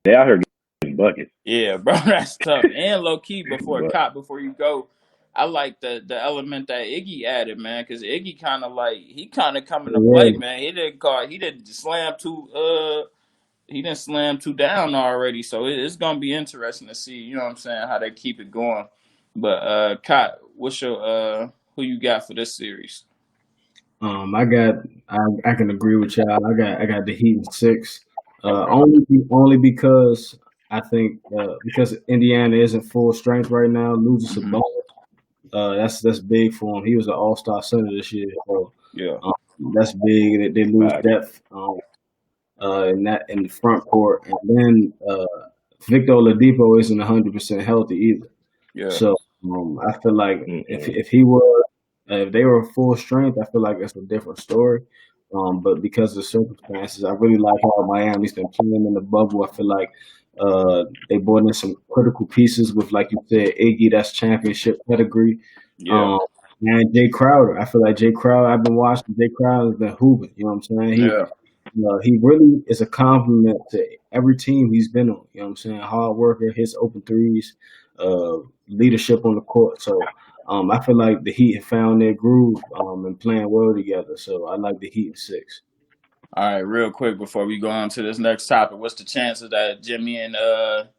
they out here getting buckets. Yeah, bro, that's tough. And low key, But before you go, I like the element that Iggy added, man, because Iggy kind of like he kind of coming to play, Yeah. man. He didn't slam two down already, so it's gonna be interesting to see, you know what I'm saying, how they keep it going. But Kai, what's your who you got for this series? I got I can agree with y'all. I got the Heat in 6. Okay. Only because I think because Indiana isn't full strength right now, loses a Hmm. bonus. That's big for him. He was an All Star center this year, so Yeah. that's big. They lose facts. depth in the front court, and then Victor Oladipo isn't 100% healthy either. Yeah. So I feel like Mm-mm. if they were full strength, I feel like it's a different story. But because of the circumstances, I really like how Miami's been playing in the bubble. I feel like they brought in some critical pieces with, like you said, Iggy, that's championship pedigree. Yeah. Um, and Jay Crowder. I feel like Jay Crowder. I've been watching Jay Crowder has been hooping. You know what I'm saying? Yeah. He really is a compliment to every team he's been on. You know what I'm saying? Hard worker, hits open threes, leadership on the court. So I feel like the Heat have found their groove and playing well together. So I like the Heat in 6. All right, real quick before we go on to this next topic, what's the chances that Jimmy and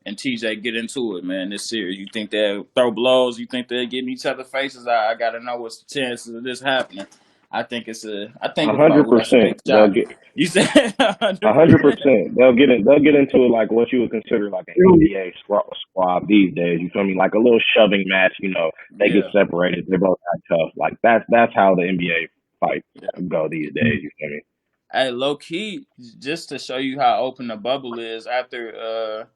TJ get into it, man? This series, you think they'll throw blows? You think they'll get in each other's faces? I gotta know what's the chances of this happening. I think A it's probably hundred less than a percent. They'll shot. get You said 100%. 100%. They'll get into it like what you would consider like an NBA squad these days. You feel me? Like a little shoving match. You know, they get Yeah, separated. They both act tough. Like that's how the NBA fights yeah. go these days. You feel me? Hey, low key, just to show you how open the bubble is, after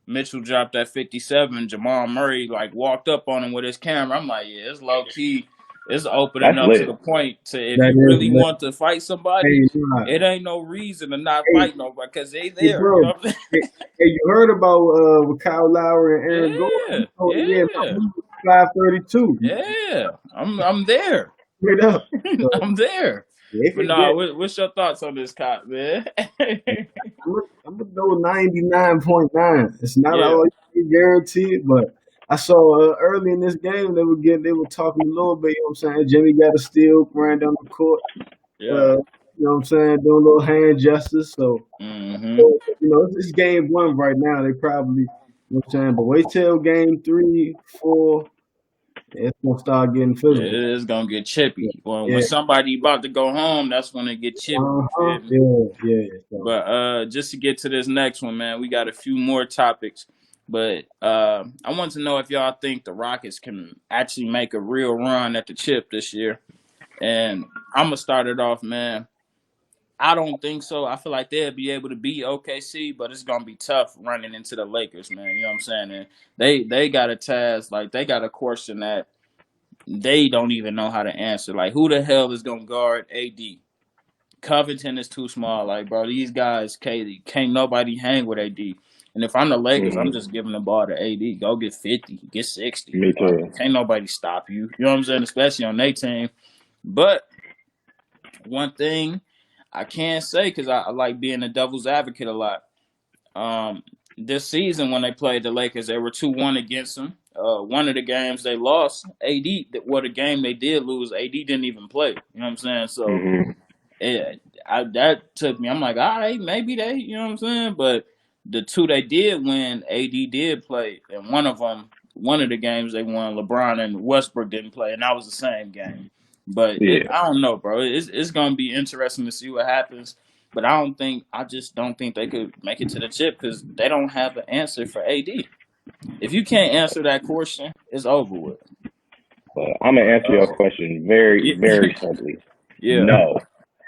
Mitchell dropped that 57, Jamal Murray like walked up on him with his camera. I'm like, yeah, it's low key. It's opening That's up to lit. the point to if That you is really that. want to fight somebody, Hey, nah. it ain't no reason to not Hey, fight nobody because they hey, there. You bro. know what I'm Hey, hey, you heard about with Kyle Lowry and Aaron Gordon? saying? He told him, yeah, my Yeah, move was 532. yeah. I'm there. Straight up. So I'm there. yeah, if But it nah, get, what's your thoughts on this cop, man? I'm gonna go 99.9. It's not Yeah, all guaranteed, but I saw early in this game they were talking a little bit. You know what I'm saying? Jimmy got a steal, ran down the court. yeah. You know what I'm saying? Doing a little hand gestures. Mm-hmm. You know, it's game one right now. They probably, you know what I'm saying? But wait till game 3, 4. It's gonna start getting Yeah, physical. it's gonna get Yeah, chippy. Well, when yeah, somebody about to go home, that's when it get chippy. You uh-huh. feel me? Yeah. So But just to get to this next one, man, we got a few more topics. But I want to know if y'all think the Rockets can actually make a real run at the chip this year. And I'm gonna start it off, man. I don't think so. I feel like they'll be able to beat OKC, but it's gonna be tough running into the Lakers, man. You know what I'm saying? And they got a task, like they got a question that they don't even know how to answer. Like, who the hell is gonna guard AD? Covington is too small. Like, bro, these guys can't nobody hang with AD. And if I'm the Lakers, I'm Hmm. just giving the ball to AD. Go get 50, get 60. Me Like, too. can't nobody stop you. You know what I'm saying? Especially on their team. But one thing I can't say because I like being a devil's advocate a lot. Um, this season when they played the Lakers, they were 2-1 against them. One of the games they lost, AD. What a game they did lose, AD didn't even play. You know what I'm saying? So Hmm. that took me. I'm like, all right, maybe they. You know what I'm saying? But the two they did win, AD did play, and one of the games they won, LeBron and Westbrook didn't play, and that was the same game. But Yeah. I don't know, bro. It's gonna be interesting to see what happens. But I just don't think they could make it to the chip because they don't have an answer for AD. If you can't answer that question, it's over with. But I'm gonna answer your Uh, question very, yeah, very simply. yeah, No.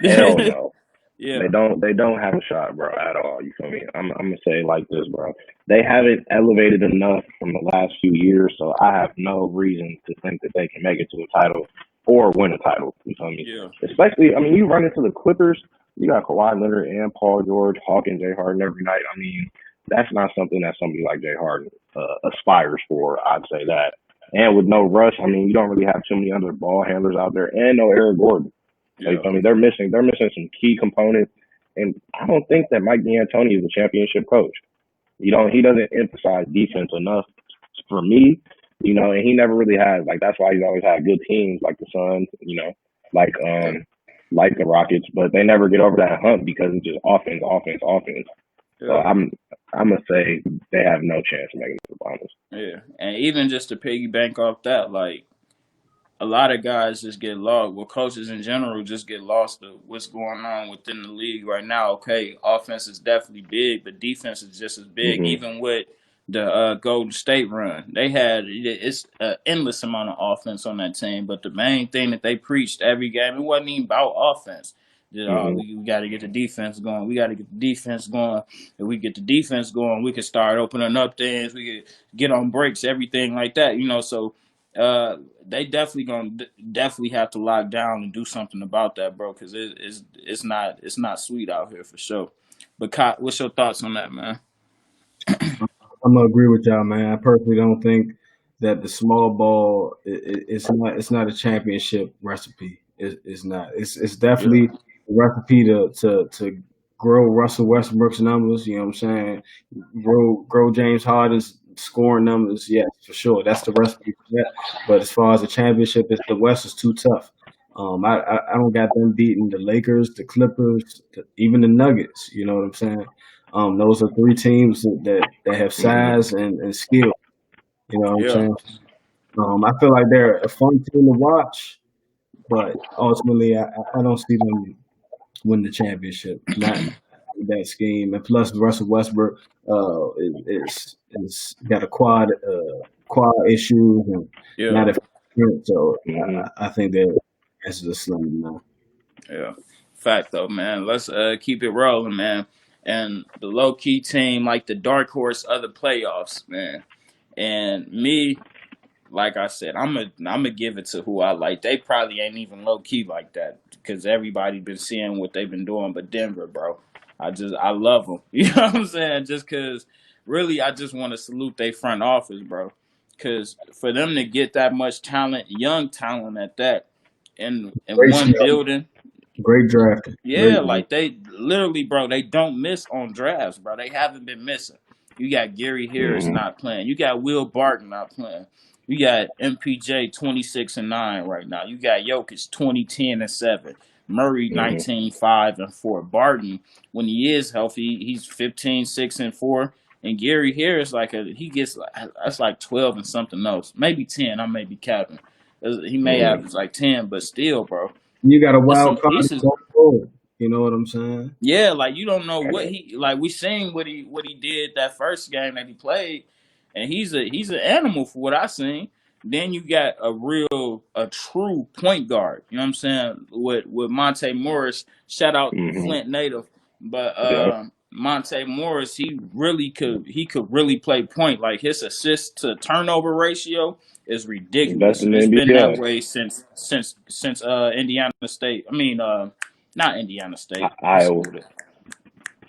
Hell no. yeah, They don't have a shot, bro, at all. You feel me? I'm gonna say it like this, bro. They haven't elevated enough from the last few years, so I have no reason to think that they can make it to a title or win a title. You feel me? yeah, Especially, I mean, you run into the Clippers, you got Kawhi Leonard and Paul George, Hawkins, Jay Harden every night. I mean, that's not something that somebody like Jay Harden aspires for. I'd say that. And with no rush, I mean, you don't really have too many other ball handlers out there, and no Eric Gordon. So you yeah, feel me? They're missing some key components, and I don't think that Mike D'Antoni is a championship coach. You know, he doesn't emphasize defense enough for me. You know, and he never really has. Like that's why he's always had good teams like the Suns. You know, like yeah, like the Rockets, but they never get over that hump because it's just offense, offense, offense. So yeah. I'm gonna say they have no chance of making it to the finals. Yeah, and even just to piggyback off that, like a lot of guys just get lost. Well, coaches in general just get lost to what's going on within the league right now. Okay, offense is definitely big, but defense is just as big. Hmm. Even with the Golden State run, they had it's an endless amount of offense on that team. But the main thing that they preached every game, it wasn't even about offense. That Hmm. we got to get the defense going. We got to get the defense going. If we get the defense going, we can start opening up things. We could get on breaks, everything like that. You know, so uh, they definitely have to lock down and do something about that, bro. Because it's not sweet out here for sure. But Kai, what's your thoughts on that, man? I'm gonna agree with y'all, man. I personally don't think that the small ball it's not a championship recipe. It's not. It's Yeah, definitely a recipe to grow Russell Westbrook's numbers. You know what I'm saying? Grow James Harden's scoring numbers. Yes, for sure. That's the recipe for that. But as far as the championship, the West is too tough. I don't got them beating the Lakers, the Clippers, even the Nuggets. You know what I'm saying? Those are three teams that have size and skill. You know what I'm Yeah. saying? I feel like they're a fun team to watch, but ultimately, I don't see them win the championship. Not with that scheme, and plus Russell Westbrook is got a quad issues and Yeah. not a fit, so Hmm. I think that this is a slim now. Yeah. Fact though, man. Let's keep it rolling, man. And the low key team, like the dark horse of the playoffs, man. And me, like I said, I'm gonna give it to who I like. They probably ain't even low key like that because everybody been seeing what they've been doing. But Denver, bro, I love them. You know what I'm saying? Just because, really, I just want to salute their front office, bro. Because for them to get that much talent, young talent at that, in Great, one building. great draft. Yeah, like they literally, bro, they don't miss on drafts, bro. They haven't been missing. You got Gary Harris Hmm. not playing. You got Will Barton not playing. You got MPJ 26-9 right now. You got Jokic 20-10-7. Murray Hmm. 19-5-4. Barton, when he is healthy, he's 15-6-4. And Gary Harris, he gets that's like 12 and something else, maybe 10. I may be capping. He may Hmm. average like 10, but still, bro, You got a there's wild some card pieces. going forward. You know what I'm saying? Yeah, like you don't know what he like. We seen what he did that first game that he played, and he's an animal for what I seen. Then you got a true point guard. You know what I'm saying? With Monte Morris. Shout out Hmm. Flint native, but Yeah, Monte Morris he could really play point. Like his assist to turnover ratio is best ridiculous, in and the it's been that NBA. way since Indiana State. I mean not Indiana State. What's Iowa, it?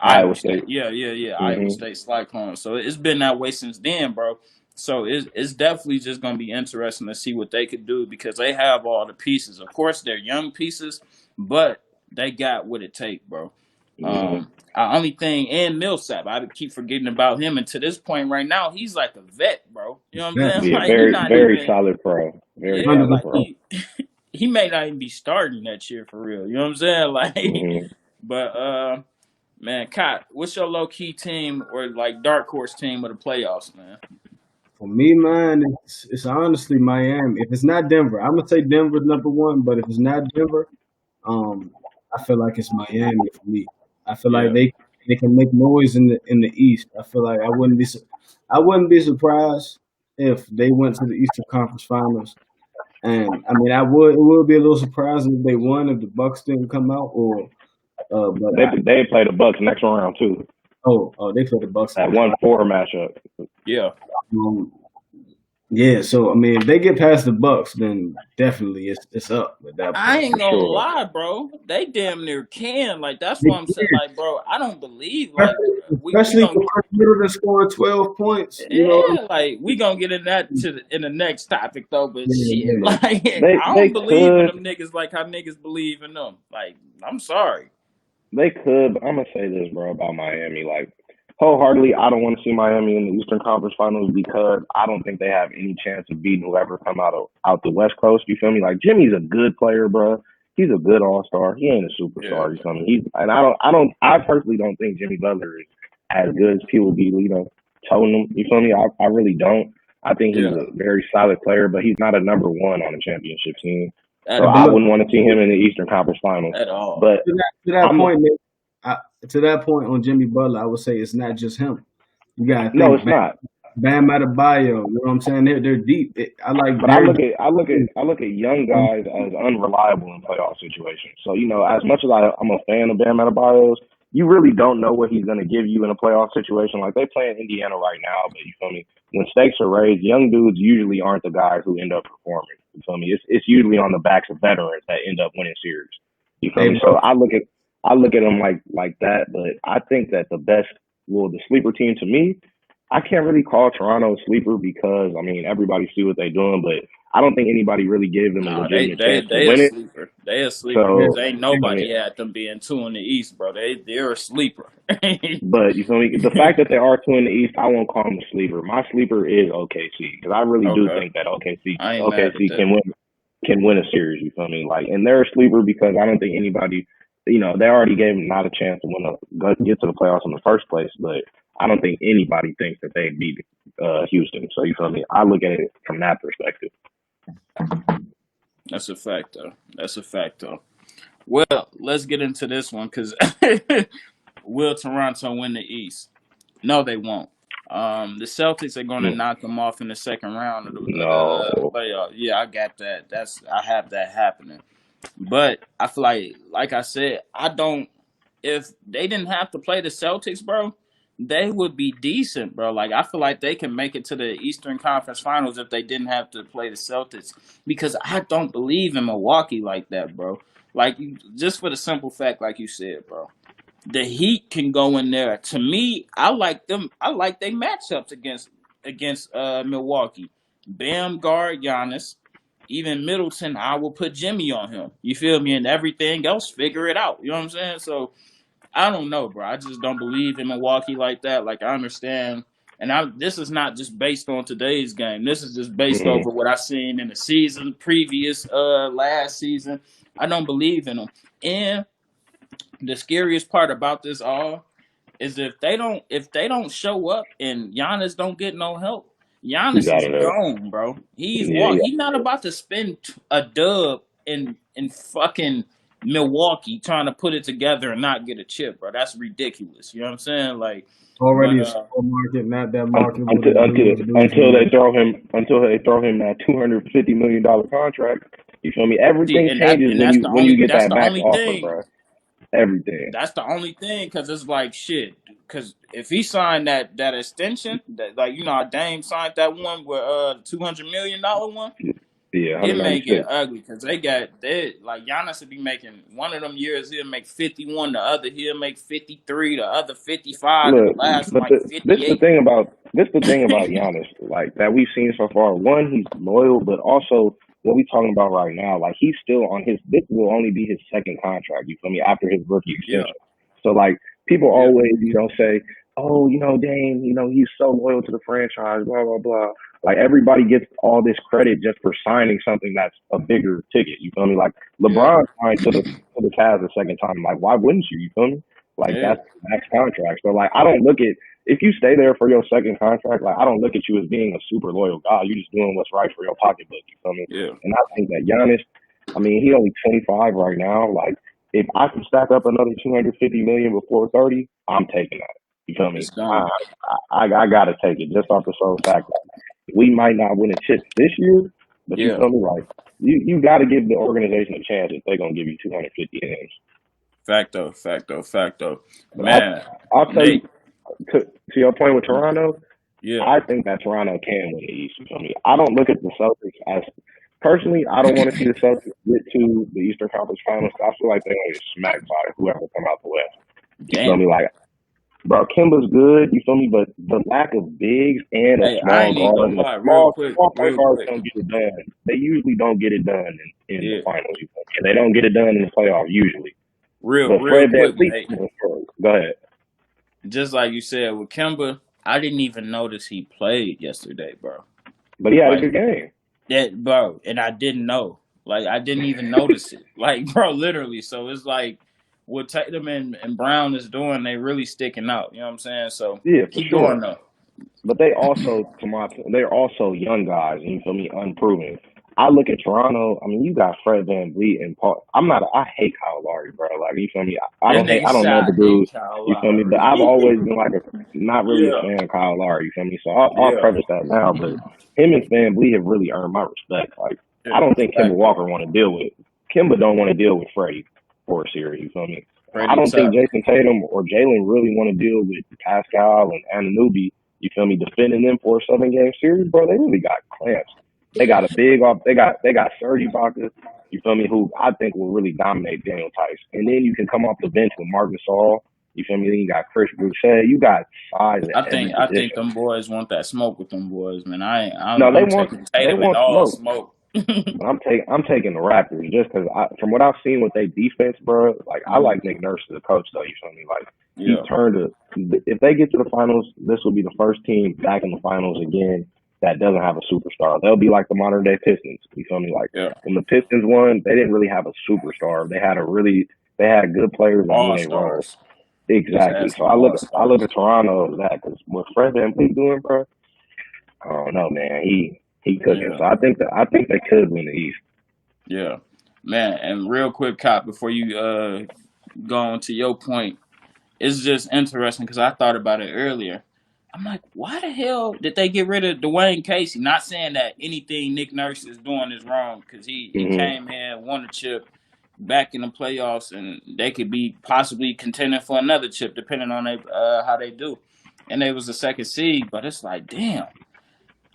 Iowa Iowa State. State. Yeah. Iowa Hmm. State Cyclones. So it's been that way since then, bro. So it's definitely just gonna be interesting to see what they could do because they have all the pieces. Of course, they're young pieces, but they got what it takes, bro. Hmm. Only thing, and Millsap, I keep forgetting about him. And to this point, right now, he's like a vet, bro. You know what Yeah, I'm saying? Yeah, Like he's very, not very even, solid pro. Very yeah, solid like 100%. pro. he may not even be starting that year for real. You know what I'm saying? Like, Hmm. but man, Cot, what's your low key team or like dark horse team of the playoffs, man? For me, man, it's honestly Miami. If it's not Denver, I'm gonna say Denver's number one. But if it's not Denver, um, I feel like it's Miami for me. I feel like Yeah. they can make noise in the East. I feel like I wouldn't be surprised if they went to the Eastern Conference Finals. And I mean, it would be a little surprising if they won if the Bucks didn't come out. Or but They play the Bucks next round too. they play the Bucks in That the 1-4 matchup. Yeah. final. Yeah, so I mean, if they get past the Bucks, then definitely it's up at that I point ain't for gonna sure. lie, bro. They damn near can. Like that's They what I'm saying. can, Like, bro, I don't believe like we especially gonna for Chris Middleton scoring 12 points. You know, yeah, like we gonna get in that in the next topic though. But yeah, shit, yeah. like I They don't believe in could them niggas like how niggas believe in them. Like I'm sorry. they could, but I'm gonna say this, bro, about Miami. Like wholeheartedly, I don't want to see Miami in the Eastern Conference Finals because I don't think they have any chance of beating whoever come out the West Coast. You feel me? Like Jimmy's a good player, bro. He's a good All Star. He ain't a Yeah. superstar. You feel me? I personally don't think Jimmy Butler is as good as people be, telling him. You feel me? I really don't. I think he's Yeah. a very solid player, but he's not a number one on a championship team. At So But I all. look, wouldn't want to see him in the Eastern Conference Finals. At all. But to that I'm point, man, to that point on Jimmy Butler, I would say it's not just him. You gotta no, think it's not. Bam Adebayo. You know what I'm saying? They're deep. I like But very deep. I look at young guys as unreliable in playoff situations. So as much as I'm a fan of Bam Adebayo's, you really don't know what he's going to give you in a playoff situation. Like they play in Indiana right now, but you feel me? When stakes are raised, young dudes usually aren't the guys who end up performing. You feel me? It's usually on the backs of veterans that end up winning series. You feel Hey, me? bro, So I look at them like that. But I think that the sleeper team to me, I can't really call Toronto a sleeper because everybody see what they're doing, but I don't think anybody really gave them a No, they legitimate they chance to they a win it. sleeper. They a sleeper yeah, because So ain't I mean, nobody had them being two in the East, bro. They're a sleeper. but you feel me? The fact that they are two in the East, I won't call them a sleeper. My sleeper is OKC because I really do Okay, think that I ain't mad at OKC that. can win a series. You feel me? Like, and they're a sleeper because I don't think anybody, they already gave them not a chance to get to the playoffs in the first place. But I don't think anybody thinks that they beat Houston. So you feel me? I look at it from that perspective. That's a fact, though. Well, let's get into this one because will Toronto win the East? No, they won't. The Celtics are going to knock them off in the second round of the playoff. Yeah, I got that. I have that happening. But I feel like I said, if they didn't have to play the Celtics, bro, they would be decent, bro. Like, I feel like they can make it to the Eastern Conference Finals if they didn't have to play the Celtics because I don't believe in Milwaukee like that, bro. Like, just for the simple fact, like you said, bro, the Heat can go in there. To me, I like them. I like their matchups against Milwaukee. Bam guard Giannis. Even Middleton, I will put Jimmy on him. You feel me? And everything else, figure it out. You know what I'm saying? So I don't know, bro. I just don't believe in Milwaukee like that. Like, I understand. And this is not just based on today's game. This is just based over what I've seen in the season, previous last season. I don't believe in them. And the scariest part about this all is if they don't show up and Giannis don't get no help, Giannis is gone, bro. He's not about to spend a dub in fucking Milwaukee trying to put it together and not get a chip, bro. That's ridiculous. You know what I'm saying? Like, already a small market, not that market. Until they throw him that $250 million contract. You feel me? Everything changes when you get that max offer, bro. Everything. That's the only thing, because it's like shit. Because if he signed that extension, that, like, how Dame signed that one with $200 million one, it may get ugly because like Giannis would be making one of them years he'll make 51, the other he'll make 53, the other 55, the last like 58. This the thing about Giannis, like, that we've seen so far. One, he's loyal, but also what we talking about right now, like, he's still on this will only be his second contract, you feel me, after his rookie extension. So, like, people always, say, oh, Dame, he's so loyal to the franchise, blah, blah, blah. Like, everybody gets all this credit just for signing something that's a bigger ticket, you feel me? Like, LeBron signed to the Cavs the second time. Like, why wouldn't you? You feel me? Like, that's the max contract. So, like, I don't look at, if you stay there for your second contract, like, I don't look at you as being a super loyal guy. You're just doing what's right for your pocketbook, you feel me? Yeah. And I think that Giannis, I mean, he only 25 right now. Like, if I can stack up another $250 million before 30, I'm taking that. You feel me? I gotta take it just off the sole fact that we might not win a chip this year, but you feel me? Like, you got to give the organization a chance if they're gonna give you 250 games. Facto. But Man, I'll tell you, to your point with Toronto, yeah, I think that Toronto can win the East. You feel me? I don't look at the Celtics as personally. I don't want to see the Celtics get to the Eastern Conference Finals. I feel like they're gonna get smacked by whoever come out the West. You feel me? Like, bro, Kemba's good, you feel me? But the lack of bigs and a small guard, small guards don't get it done. They usually don't get it done in the finals. You feel me? And they don't get it done in the playoffs usually. Real quick. Go ahead. Just like you said with Kemba, I didn't even notice he played yesterday, bro. But he had a good game. Bro, and I didn't know. Like, I didn't even notice it. Like, bro, literally. So it's like, what Tatum and Brown is doing, they really sticking out. You know what I'm saying? So keep going though. But they're also young guys, you feel me, unproven. I look at Toronto. I mean, you got Fred VanVleet and Paul. I hate Kyle Lowry, bro. Like, you feel me? I don't know the dude. You feel me? But I've always been like not really a fan of Kyle Lowry. You feel me? So I'll preface that now. But him and VanVleet have really earned my respect. Like, I don't think Kemba Walker want to deal with. Kemba don't want to deal with Freddie for a series. You feel me? I don't think Jason Tatum or Jalen really want to deal with Pascal and Anunoby. You feel me? Defending them for a 7-game series, bro. They really got clamps. They got a big off. They got Serge Ibaka. You feel me? Who I think will really dominate Daniel Tice. And then you can come off the bench with Marc Gasol. You feel me? Then you got Chris Boucher. You got size. I think them boys want that smoke with them boys, man. They want smoke. I'm taking the Raptors just because from what I've seen with their defense, bro. Like, I like Nick Nurse as a coach, though. You feel me? Like, he turned if they get to the finals, this will be the first team back in the finals again that doesn't have a superstar. They'll be like the modern day Pistons. You feel me? Like Yeah. when the Pistons won, they didn't really have a superstar. They had good players that knew All their role. stars. Exactly. So I look at Toronto as that because what Fred VanVleet doing, bro. I don't know, man. He cooking. Yeah. So I think they could win the East. Yeah, man. And real quick, Cop, before you go on to your point, it's just interesting because I thought about it earlier. I'm like, why the hell did they get rid of Dwayne Casey? Not saying that anything Nick Nurse is doing is wrong because he came here, won a chip back in the playoffs, and they could be possibly contending for another chip depending on how they do. And they was the second seed, but it's like, damn.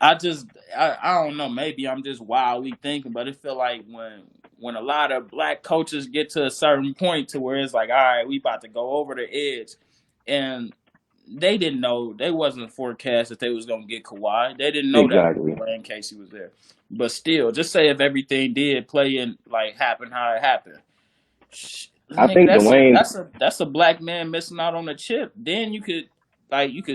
I don't know. Maybe I'm just wildly thinking, but it feel like when a lot of black coaches get to a certain point to where it's like, all right, we about to go over the edge, and they didn't know, they wasn't forecast that they was gonna get Kawhi. They didn't know that Dwayne Casey was there. But still, just say if everything did play in like happen how it happened. I think that's a black man missing out on a chip. Then you could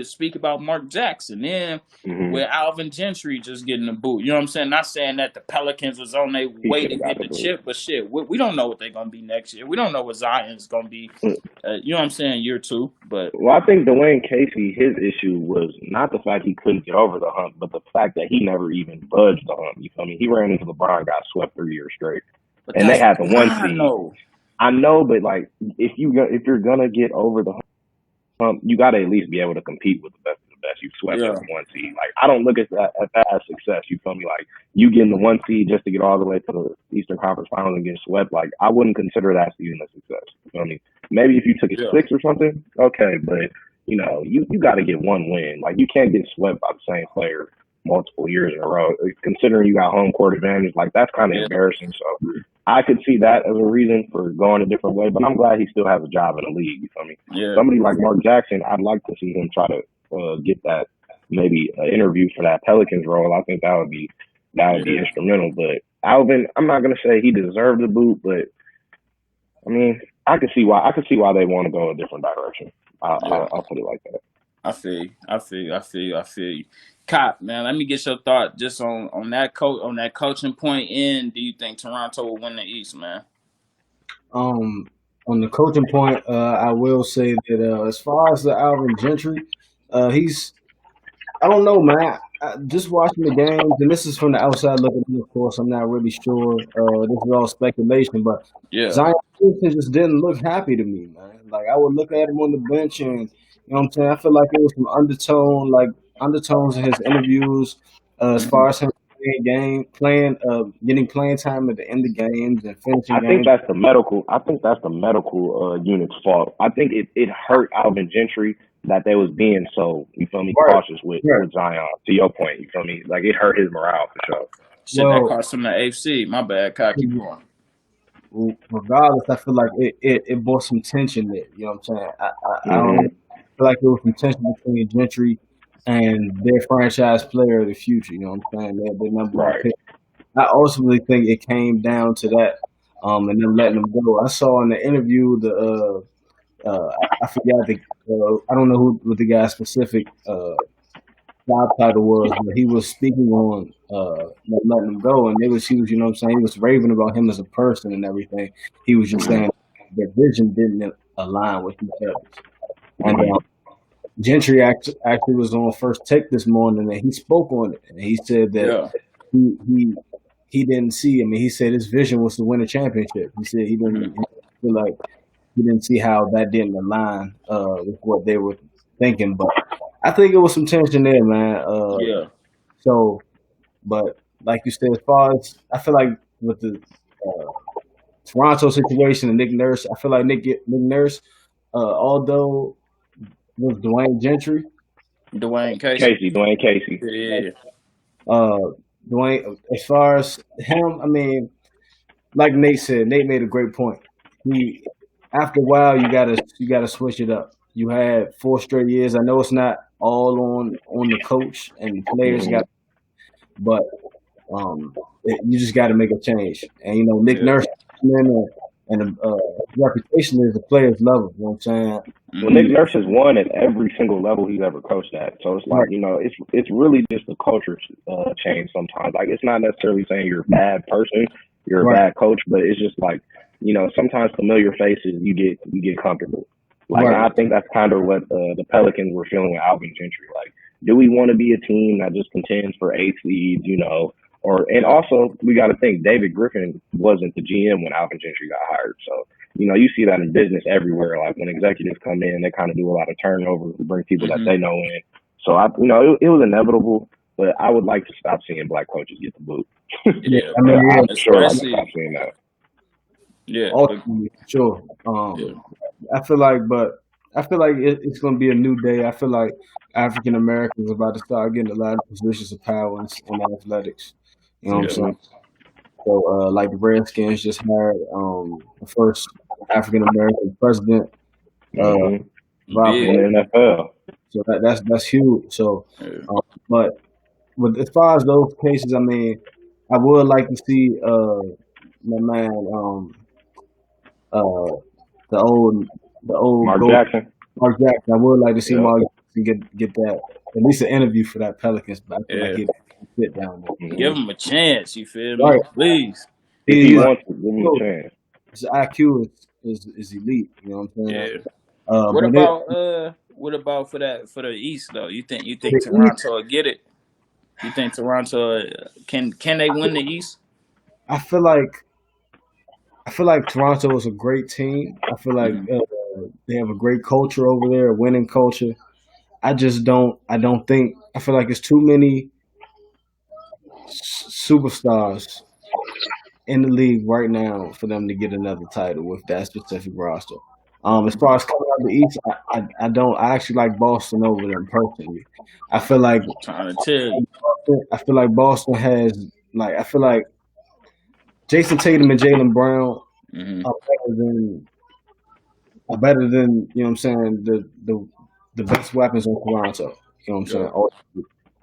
speak about Mark Jackson. Then with Alvin Gentry just getting the boot. You know what I'm saying? Not saying that the Pelicans was on their way to get the chip, but shit, we don't know what they're gonna be next year. We don't know what Zion's gonna be. You know what I'm saying? Year 2, but I think Dwayne Casey, his issue was not the fact he couldn't get over the hump, but the fact that he never even budged the hump. You feel me? He ran into LeBron, got swept 3 years straight, and they had the 1 seed. I know, but like if you're gonna get over the hump, you got to at least be able to compete with the best of the best. You swept as the 1 seed. Like I don't look at that as success. You feel me? Like you getting the 1 seed just to get all the way to the Eastern Conference Finals and get swept. Like I wouldn't consider that season a success. You feel me? Maybe if you took it 6 or something, okay, but you know you got to get 1 win. Like you can't get swept by the same player multiple years in a row. Considering you got home court advantage, like that's kind of embarrassing. So I could see that as a reason for going a different way, but I'm glad he still has a job in the league. You feel me? Yeah. Somebody like Mark Jackson, I'd like to see him try to get that maybe interview for that Pelicans role. I think that would be instrumental. But Alvin, I'm not gonna say he deserved the boot, but I mean, I could see why they want to go a different direction. I'll put it like that. I feel you. Cop, man, let me get your thought just on that coaching point. And do you think Toronto will win the East, man? On the coaching point, I will say that as far as the Alvin Gentry, I don't know, man. Just watching the games, and this is from the outside looking in, of course. I'm not really sure. This is all speculation, but Zion just didn't look happy to me, man. Like I would look at him on the bench, and you know what I'm saying. I feel like it was some undertones in his interviews, as far as him getting playing time at the end of games and finishing. I think that's the medical unit's fault. I think it hurt Alvin Gentry that they was being so, you feel me, cautious with Zion. To your point, you feel me, like it hurt his morale for sure. Shit, that cost him the AFC. My bad, Kyle. Keep going. Regardless, I feel like it brought some tension there. You know what I'm saying? I don't feel like there was some tension between Gentry and their franchise player of the future. You know what I'm saying? Their number one pick. I ultimately think it came down to that, and then letting them go. I saw in the interview I forgot I don't know what the guy's specific job title was, but he was speaking on letting him go, and he was, you know what I'm saying, he was raving about him as a person and everything. He was just saying their vision didn't align with each other. And Gentry actually was on First Take this morning, and he spoke on it, and he said that he didn't see. I mean, he said his vision was to win a championship. He said he didn't feel like he didn't see how that didn't align with what they were thinking. But I think it was some tension there, man. So, but like you said, as far as I feel like with the Toronto situation and Nick Nurse, I feel like Nick Nurse, although with Dwayne Casey. Yeah. Dwayne, as far as him, I mean, like Nate said, Nate made a great point. After a while, you gotta switch it up. You had 4 straight years. I know it's not all on the coach and the players but you just got to make a change. And you know, Nick Nurse came in and reputation is the players level. You know what I'm saying? Well, Nick Nurse has won at every single level he's ever coached at. So it's like, Right. it's really just a culture change sometimes. Like, it's not necessarily saying you're a bad person, you're a Right. bad coach, but it's just like, sometimes familiar faces, you get comfortable. Like, Right. I think that's kind of what the Pelicans were feeling with Alvin Gentry. Like, do we want to be a team that just contends for 8 seeds, and also we got to think David Griffin wasn't the GM when Alvin Gentry got hired. So, you see that in business everywhere. Like, when executives come in, they kind of do a lot of turnover to bring people that they know in. So it was inevitable, but I would like to stop seeing black coaches get the boot. Yeah, I mean, I'm sure I'm especially gonna stop seeing that. yeah, ultimately, sure. yeah. I feel like it's going to be a new day. I feel like African Americans are about to start getting a lot of positions of power in athletics. You know what I'm saying? So, like the Redskins just had the first African American president, Mm-hmm. Rob Big. In the NFL. So that's huge. So, Yeah. but as far as those cases, I mean, I would like to see my man the old Mark goat Jackson. Mark Jackson. I would like to see Yeah. Mark Jackson get that at least an interview for that Pelicans. But I feel like Yeah. he'd sit down there. Give Mm-hmm. him a chance. You feel me? Right. Please. If he He's wants to, give him a chance. his IQ is elite. You know what I'm saying? Yeah. But What about for the East though? You think the East, Toronto will get it? You think Toronto can they win the East? I feel like Toronto is a great team. I feel like they have a great culture over there, a winning culture. I just don't. I don't think. I feel like it's too many superstars in the league right now for them to get another title with that specific roster. As far as coming out of the East, I don't. I actually like Boston over them personally. I feel like Trying to tell you. Boston has like. I feel like Jason Tatum and Jalen Brown Mm-hmm. are better than you know what I'm saying the best weapons on Toronto. You know what I'm saying?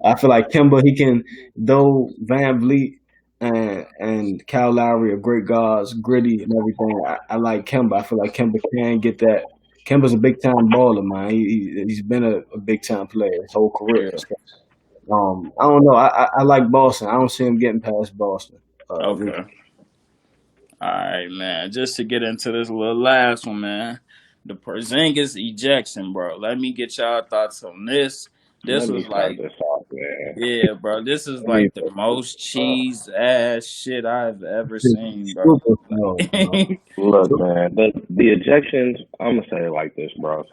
I feel like Kimba, he can, though Van Vliet and Kyle Lowry are great guards, gritty and everything. I like Kimba. I feel like Kimba can get that. Kimba's a big time baller, man. He's been a big time player his whole career. Yeah. So, I don't know. I like Boston. I don't see him getting past Boston. Okay. All right, man. Just to get into this little last one, man. The Porzingis ejection, bro. Let me get y'all thoughts on this. This Let me was start like, this off, man. yeah, bro. This is Let me like the most cheese ass shit I've ever seen, bro. Super, no. look, man. The ejections. I'm gonna say it like this, bro.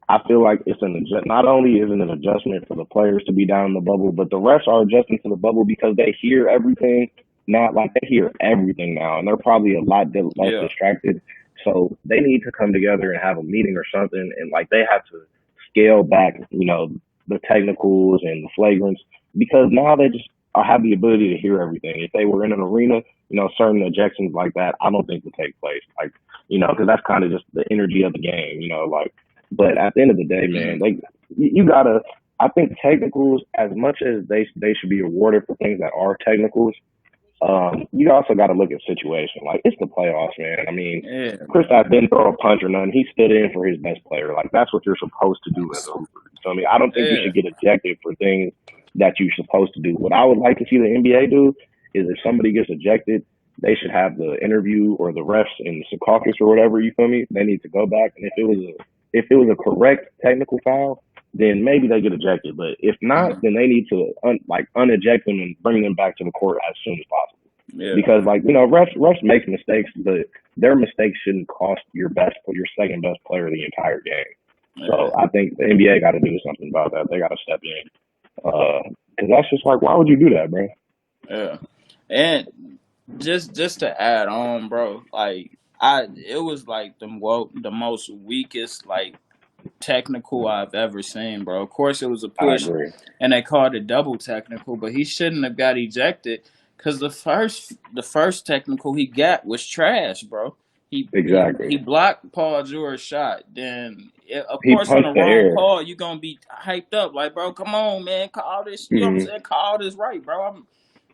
I feel like it's an adjust. Not only is it an adjustment for the players to be down in the bubble, but the refs are adjusting to the bubble because they hear everything. Not like they hear everything now, and they're probably a lot less Yeah. distracted. So they need to come together and have a meeting or something, and like they have to scale back, the technicals and the flagrants because now they just have the ability to hear everything. If they were in an arena, certain ejections like that, I don't think would take place. Like, because that's kind of just the energy of the game, like. But at the end of the day, man, you gotta. I think technicals, as much as they should be awarded for things that are technicals, you also got to look at situation. Like, it's the playoffs, man. I mean, Yeah. Kristaps didn't throw a punch or nothing. He stood in for his best player. Like, that's what you're supposed to do as a hooper. So, I mean, I don't think you Yeah. should get ejected for things that you're supposed to do. What I would like to see the NBA do is if somebody gets ejected, they should have the interview or the refs in the caucus or whatever. You feel me? They need to go back, and if it was a correct technical foul, then maybe they get ejected. But if not, then they need to uneject them and bring them back to the court as soon as possible. Yeah. Because refs make mistakes, but their mistakes shouldn't cost your second best player the entire game. So I think the NBA got to do something about that. They got to step in. Because that's just like, why would you do that, bro? Yeah. And just to add on, bro, like it was like the most weakest like technical I've ever seen, bro. Of course, it was a I push, agree. and they called it double technical, but he shouldn't have got ejected because the first technical he got was trash, bro. He Exactly. blocked Paul George's shot. Then, of He course, on the punched the wrong air. call, you're gonna be hyped up, like, bro, come on, man, call this. You know what I'm saying? Call this right, bro.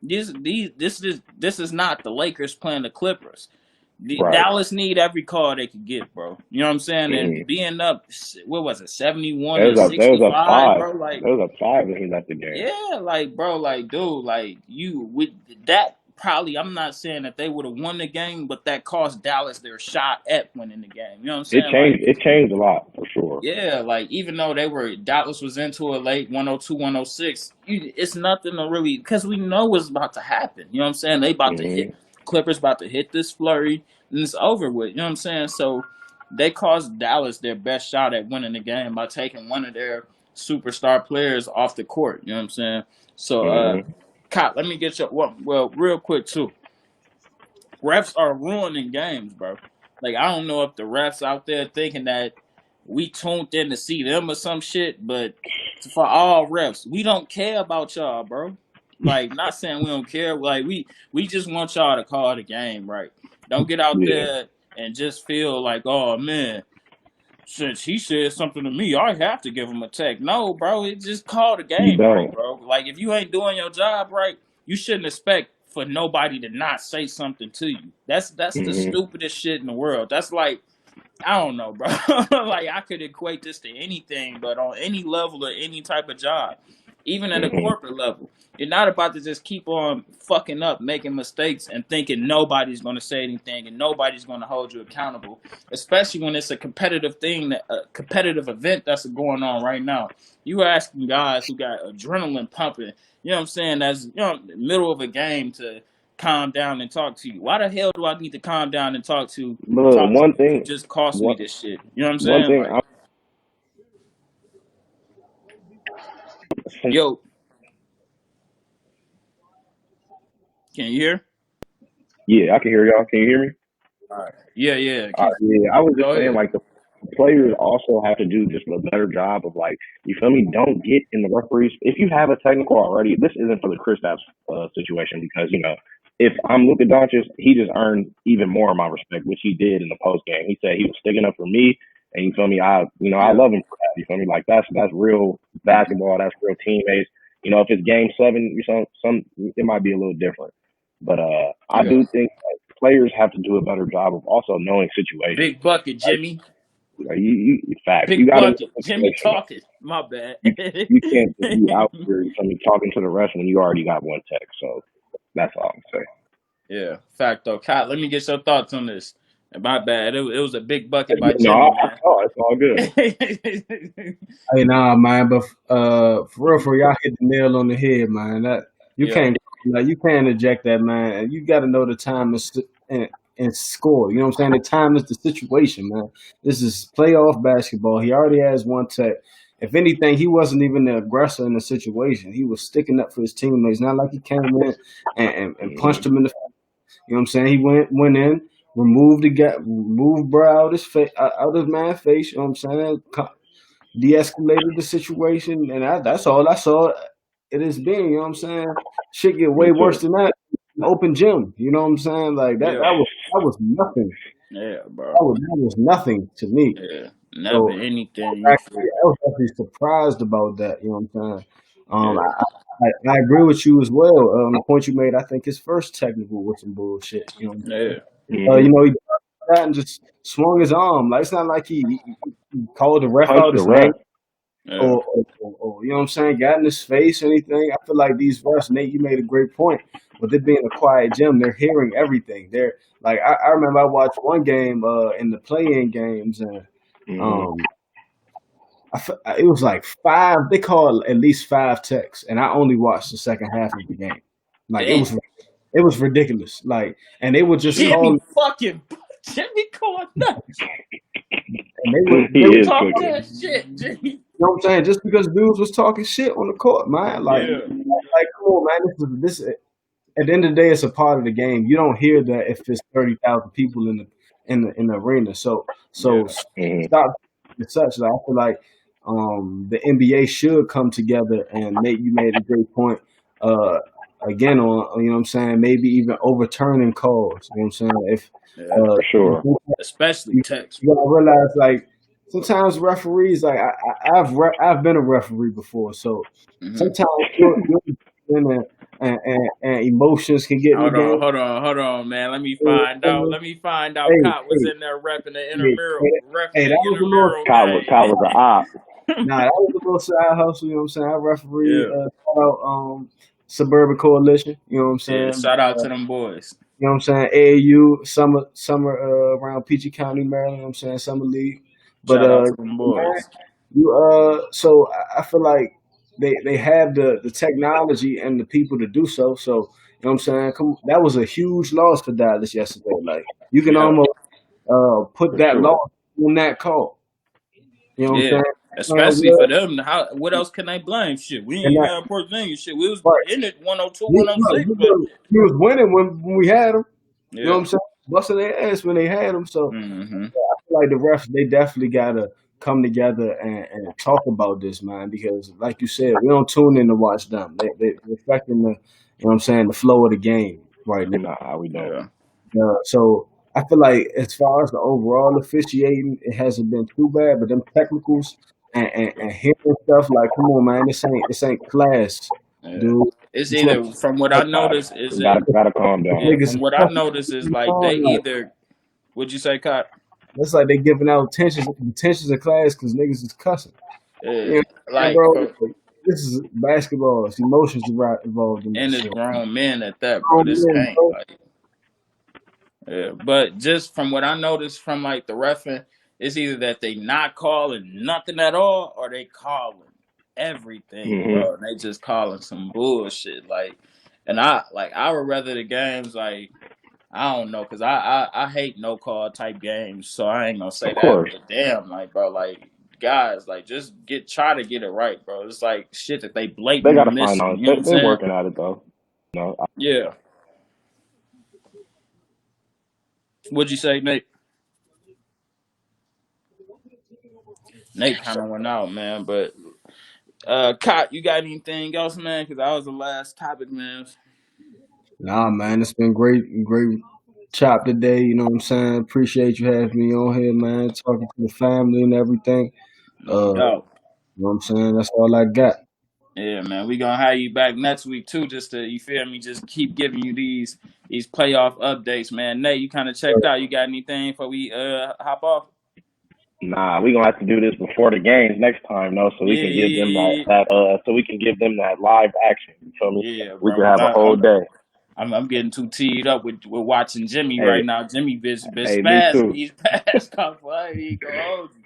This is not the Lakers playing the Clippers. Right. Dallas need every call they could get, bro. You know what I'm saying? And being up, what was it, 71 to There was a 65, five. bro? Like, There was a five when he left the game. yeah, like, bro, like, dude, like, you with that probably. I'm not saying that they would have won the game, but that cost Dallas their shot at winning the game. You know what I'm saying? It changed a lot for sure. Yeah, like even though Dallas was into it late, 102, 106, it's nothing to really, because we know what's about to happen. You know what I'm saying? They about to hit, Clippers about to hit this flurry, and it's over with. You know what I'm saying? So they cost Dallas their best shot at winning the game by taking one of their superstar players off the court. You know what I'm saying? So, Cop, let me get your, well, real quick too. Refs are ruining games, bro. Like, I don't know if the refs out there thinking that we tuned in to see them or some shit, but for all refs, we don't care about y'all, bro. Like, not saying we don't care. Like, we just want y'all to call the game, right? Don't get out there and just feel like, oh man, since he said something to me, I have to give him a tech. No, bro, it just call the game right, bro. Like, if you ain't doing your job right, you shouldn't expect for nobody to not say something to you. That's the stupidest shit in the world. That's like, I don't know, bro. Like, I could equate this to anything, but on any level or any type of job, even at a corporate level, you're not about to just keep on fucking up, making mistakes, and thinking nobody's going to say anything and nobody's going to hold you accountable, especially when it's a competitive thing, a competitive event that's going on right now. You asking guys who got adrenaline pumping, you know what I'm saying, that's, you know, in the middle of a game to calm down and talk to you. Why the hell do I need to calm down and talk to One thing just cost me this shit? You know what I'm saying? One thing, like, yo, can you hear? Yeah, I can hear y'all. Can you hear me? All right. Yeah. Yeah, I was just saying, like, the players also have to do just a better job of, like, you feel me? Don't get in the referees. If you have a technical already, this isn't for the Kristaps situation because, you know, if I'm Luka Doncic, he just earned even more of my respect, which he did in the post game. He said he was sticking up for me, and you feel me? I love him for that. You feel me? Like, that's real basketball. That's real teammates. You know, if it's game 7, it might be a little different. But I do think that players have to do a better job of also knowing situations. Big bucket, Jimmy. Like, you facts. Big You gotta bucket, Jimmy talking. My bad. You can't just be out here talking to the rest when you already got one tech. So that's all I'm saying. Yeah, fact though. Kyle, let me get your thoughts on this. My bad. It was a big bucket by No, Jimmy, man. it's all good. Hey, nah, man, but for real, y'all hit the nail on the head, man. That you can't eject that, man. And you got to know the time and score. You know what I'm saying? The time is the situation, man. This is playoff basketball. He already has one tech. If anything, he wasn't even the aggressor in the situation. He was sticking up for his teammates. Not like he came in and punched him in the face. You know what I'm saying? He went in, removed bro out his face, out his man's face. You know what I'm saying? De-escalated the situation, and that's all I saw it as being. You know what I'm saying? Shit get way worse than that. Open gym. You know what I'm saying? Like that. Yeah. That was nothing. Yeah, bro. That was nothing to me. Yeah, never anything. I was actually surprised about that. You know what I'm saying? I agree with you as well. The point you made, I think his first technical was some bullshit. You know what I'm saying? You know, he that and just swung his arm. Like, it's not like he called the ref out his name or you know what I'm saying, got in his face or anything. I feel like these refs, Nate, you made a great point. But it being a quiet gym, they're hearing everything. They're like, I remember I watched one game in the play-in games, and it was like 5. They called at least 5 techs, and I only watched the second half of the game. Like, it was ridiculous. Like, and they would just call Jimmy called nuts. And they would talk that shit, Jimmy. You know what I'm saying? Just because dudes was talking shit on the court, man. Like, come on, man. This at the end of the day, it's a part of the game. You don't hear that if there's 30,000 people in the arena. So stop and such. Like, I feel like the NBA should come together, and Nate, you made a great point. Again, on you know what I'm saying, maybe even overturning calls. You know what I'm saying? If for sure, especially text. You gotta realize, like, sometimes referees, like I've been a referee before, so sometimes you're and emotions can get in the game. Hold on, man. Let me find out. Let me find out. Hey, Cop was in there repping the hey, hey, that was a little. intramural Kyle was an game. op. Nah, that was a little side hustle. You know what I'm saying? I referee Yeah, Suburban Coalition. You know what I'm yeah. saying? Shout out to them boys. You know what I'm saying? AAU summer around Peachy County, Maryland. You know what I'm saying? Summer league. But Shout out to them man, boys. so I feel like they have the technology and the people to do so. So you know what I'm saying? That was a huge loss for Dallas yesterday. Like you can Yeah, almost put For that sure. loss on that call. You know what I'm yeah. saying? Man, Especially for them. What else can they blame? Shit, we ain't and even that have Porzingis. Shit, we was right. in it 102, Look, 106, but he was winning when we had him. You know what yeah. I'm saying? Busting their ass when they had him. So Mm-hmm. I feel like the refs, they definitely gotta come together and talk about this, man. Because like you said, we don't tune in to watch them. They're affecting the, you know what I'm saying, the flow of the game right now. Nah, we don't. Yeah. So I feel like as far as the overall officiating, it hasn't been too bad. But them technicals and hearing stuff like, come on, man, this ain't class, Yeah. dude. It's It's not either from what I noticed, is it Gotta calm down. yeah, niggas from is what I cussing. noticed is like they either would you say, Cop? It's like they giving out intentions of class because niggas is cussing. You know what I'm saying, Like bro? from Like, this is basketball. It's emotions involved in and this. it's So, grown men at that, bro. oh, This man, ain't bro. like yeah. But just from what I noticed from like the refing, it's either that they not calling nothing at all or they calling everything, Hmm. bro. And they just calling some bullshit. And I would rather the games like I don't know, cause I hate no call type games, so I ain't gonna say Of that. course, But damn, like bro, like guys, like just try to get it right, bro. It's like shit that they they blatantly gotta find missing. out. You know what I'm They're saying? working at it though. No, Yeah. What'd you say, Nate? Nate kind of went out, man. But Cot, you got anything else, man? Cause that was the last topic, man. Nah, man, it's been great chop today. You know what I'm saying? Appreciate you having me on here, man. Talking to the family and everything. No You know doubt. what I'm saying? That's all I got. Yeah, man. We gonna have you back next week too, just to you feel me, just keep giving you these playoff updates, man. Nate, you kind of checked out. You got anything before we hop off? nah, we gonna have to do this before the games next time though, so we Yeah, can give them yeah, so we can give them that live action. You feel me? yeah, We bro. can Cause have a whole day. I'm getting too teed up with watching Jimmy right Hey, now. Jimmy been me spazzing too. these past couple. I ain't gonna hold you.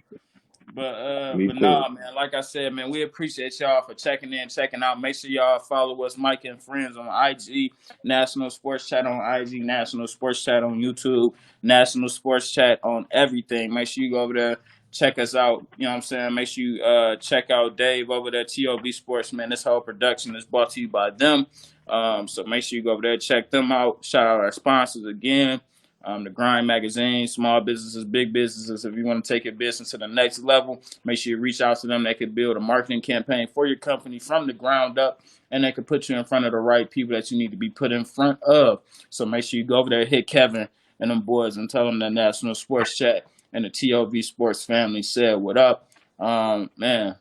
Me But too. nah, man. Like I said, man, we appreciate y'all for checking in, checking out. Make sure y'all follow us, Mike and Friends, on IG, National Sports Chat on IG, National Sports Chat on YouTube, National Sports Chat on everything. Make sure you go over there, check us out. You know what I'm saying? Make sure you check out Dave over there, TOB Sports, man. This whole production is brought to you by them. So make sure you go over there, check them out. Shout out our sponsors again. The Grind Magazine, small businesses, big businesses. If you want to take your business to the next level, make sure you reach out to them. They could build a marketing campaign for your company from the ground up, and they could put you in front of the right people that you need to be put in front of. So make sure you go over there, hit Kevin and them boys, and tell them the National Sports Chat and the TOV Sports family said what up. Man,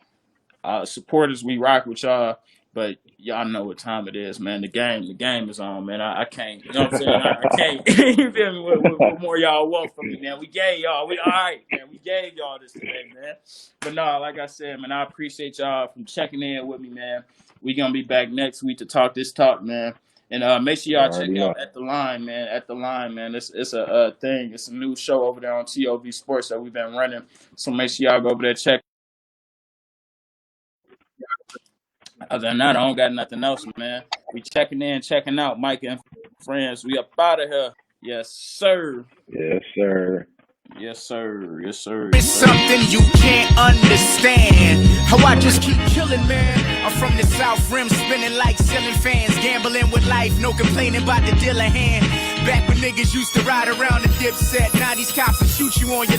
supporters, we rock with y'all, but y'all know what time it is, man. The game is on, man. I can't, you know what I'm saying? I can't. You feel me? What more y'all want from me, man? We gave y'all. We all right, man. We gave y'all this today, man. But no, like I said, man, I appreciate y'all from checking in with me, man. We gonna be back next week to talk this talk, man. And make sure You y'all check already know. out At the Line, man. At the Line, man. It's a thing. It's a new show over there on TOV Sports that we've been running. So make sure y'all go over there check. Other than that, I don't got nothing else, man. We checking in, checking out. Mike and Friends, we up out of here. Yes, sir. Yes, sir. Yes, sir. Yes, sir. It's Yes, sir. something you can't understand. How I just keep killing, man. I'm from the South Rim, spinning like ceiling fans. Gambling with life, no complaining about the dealer hand. Back when niggas used to ride around the dip set. Now these cops will shoot you on your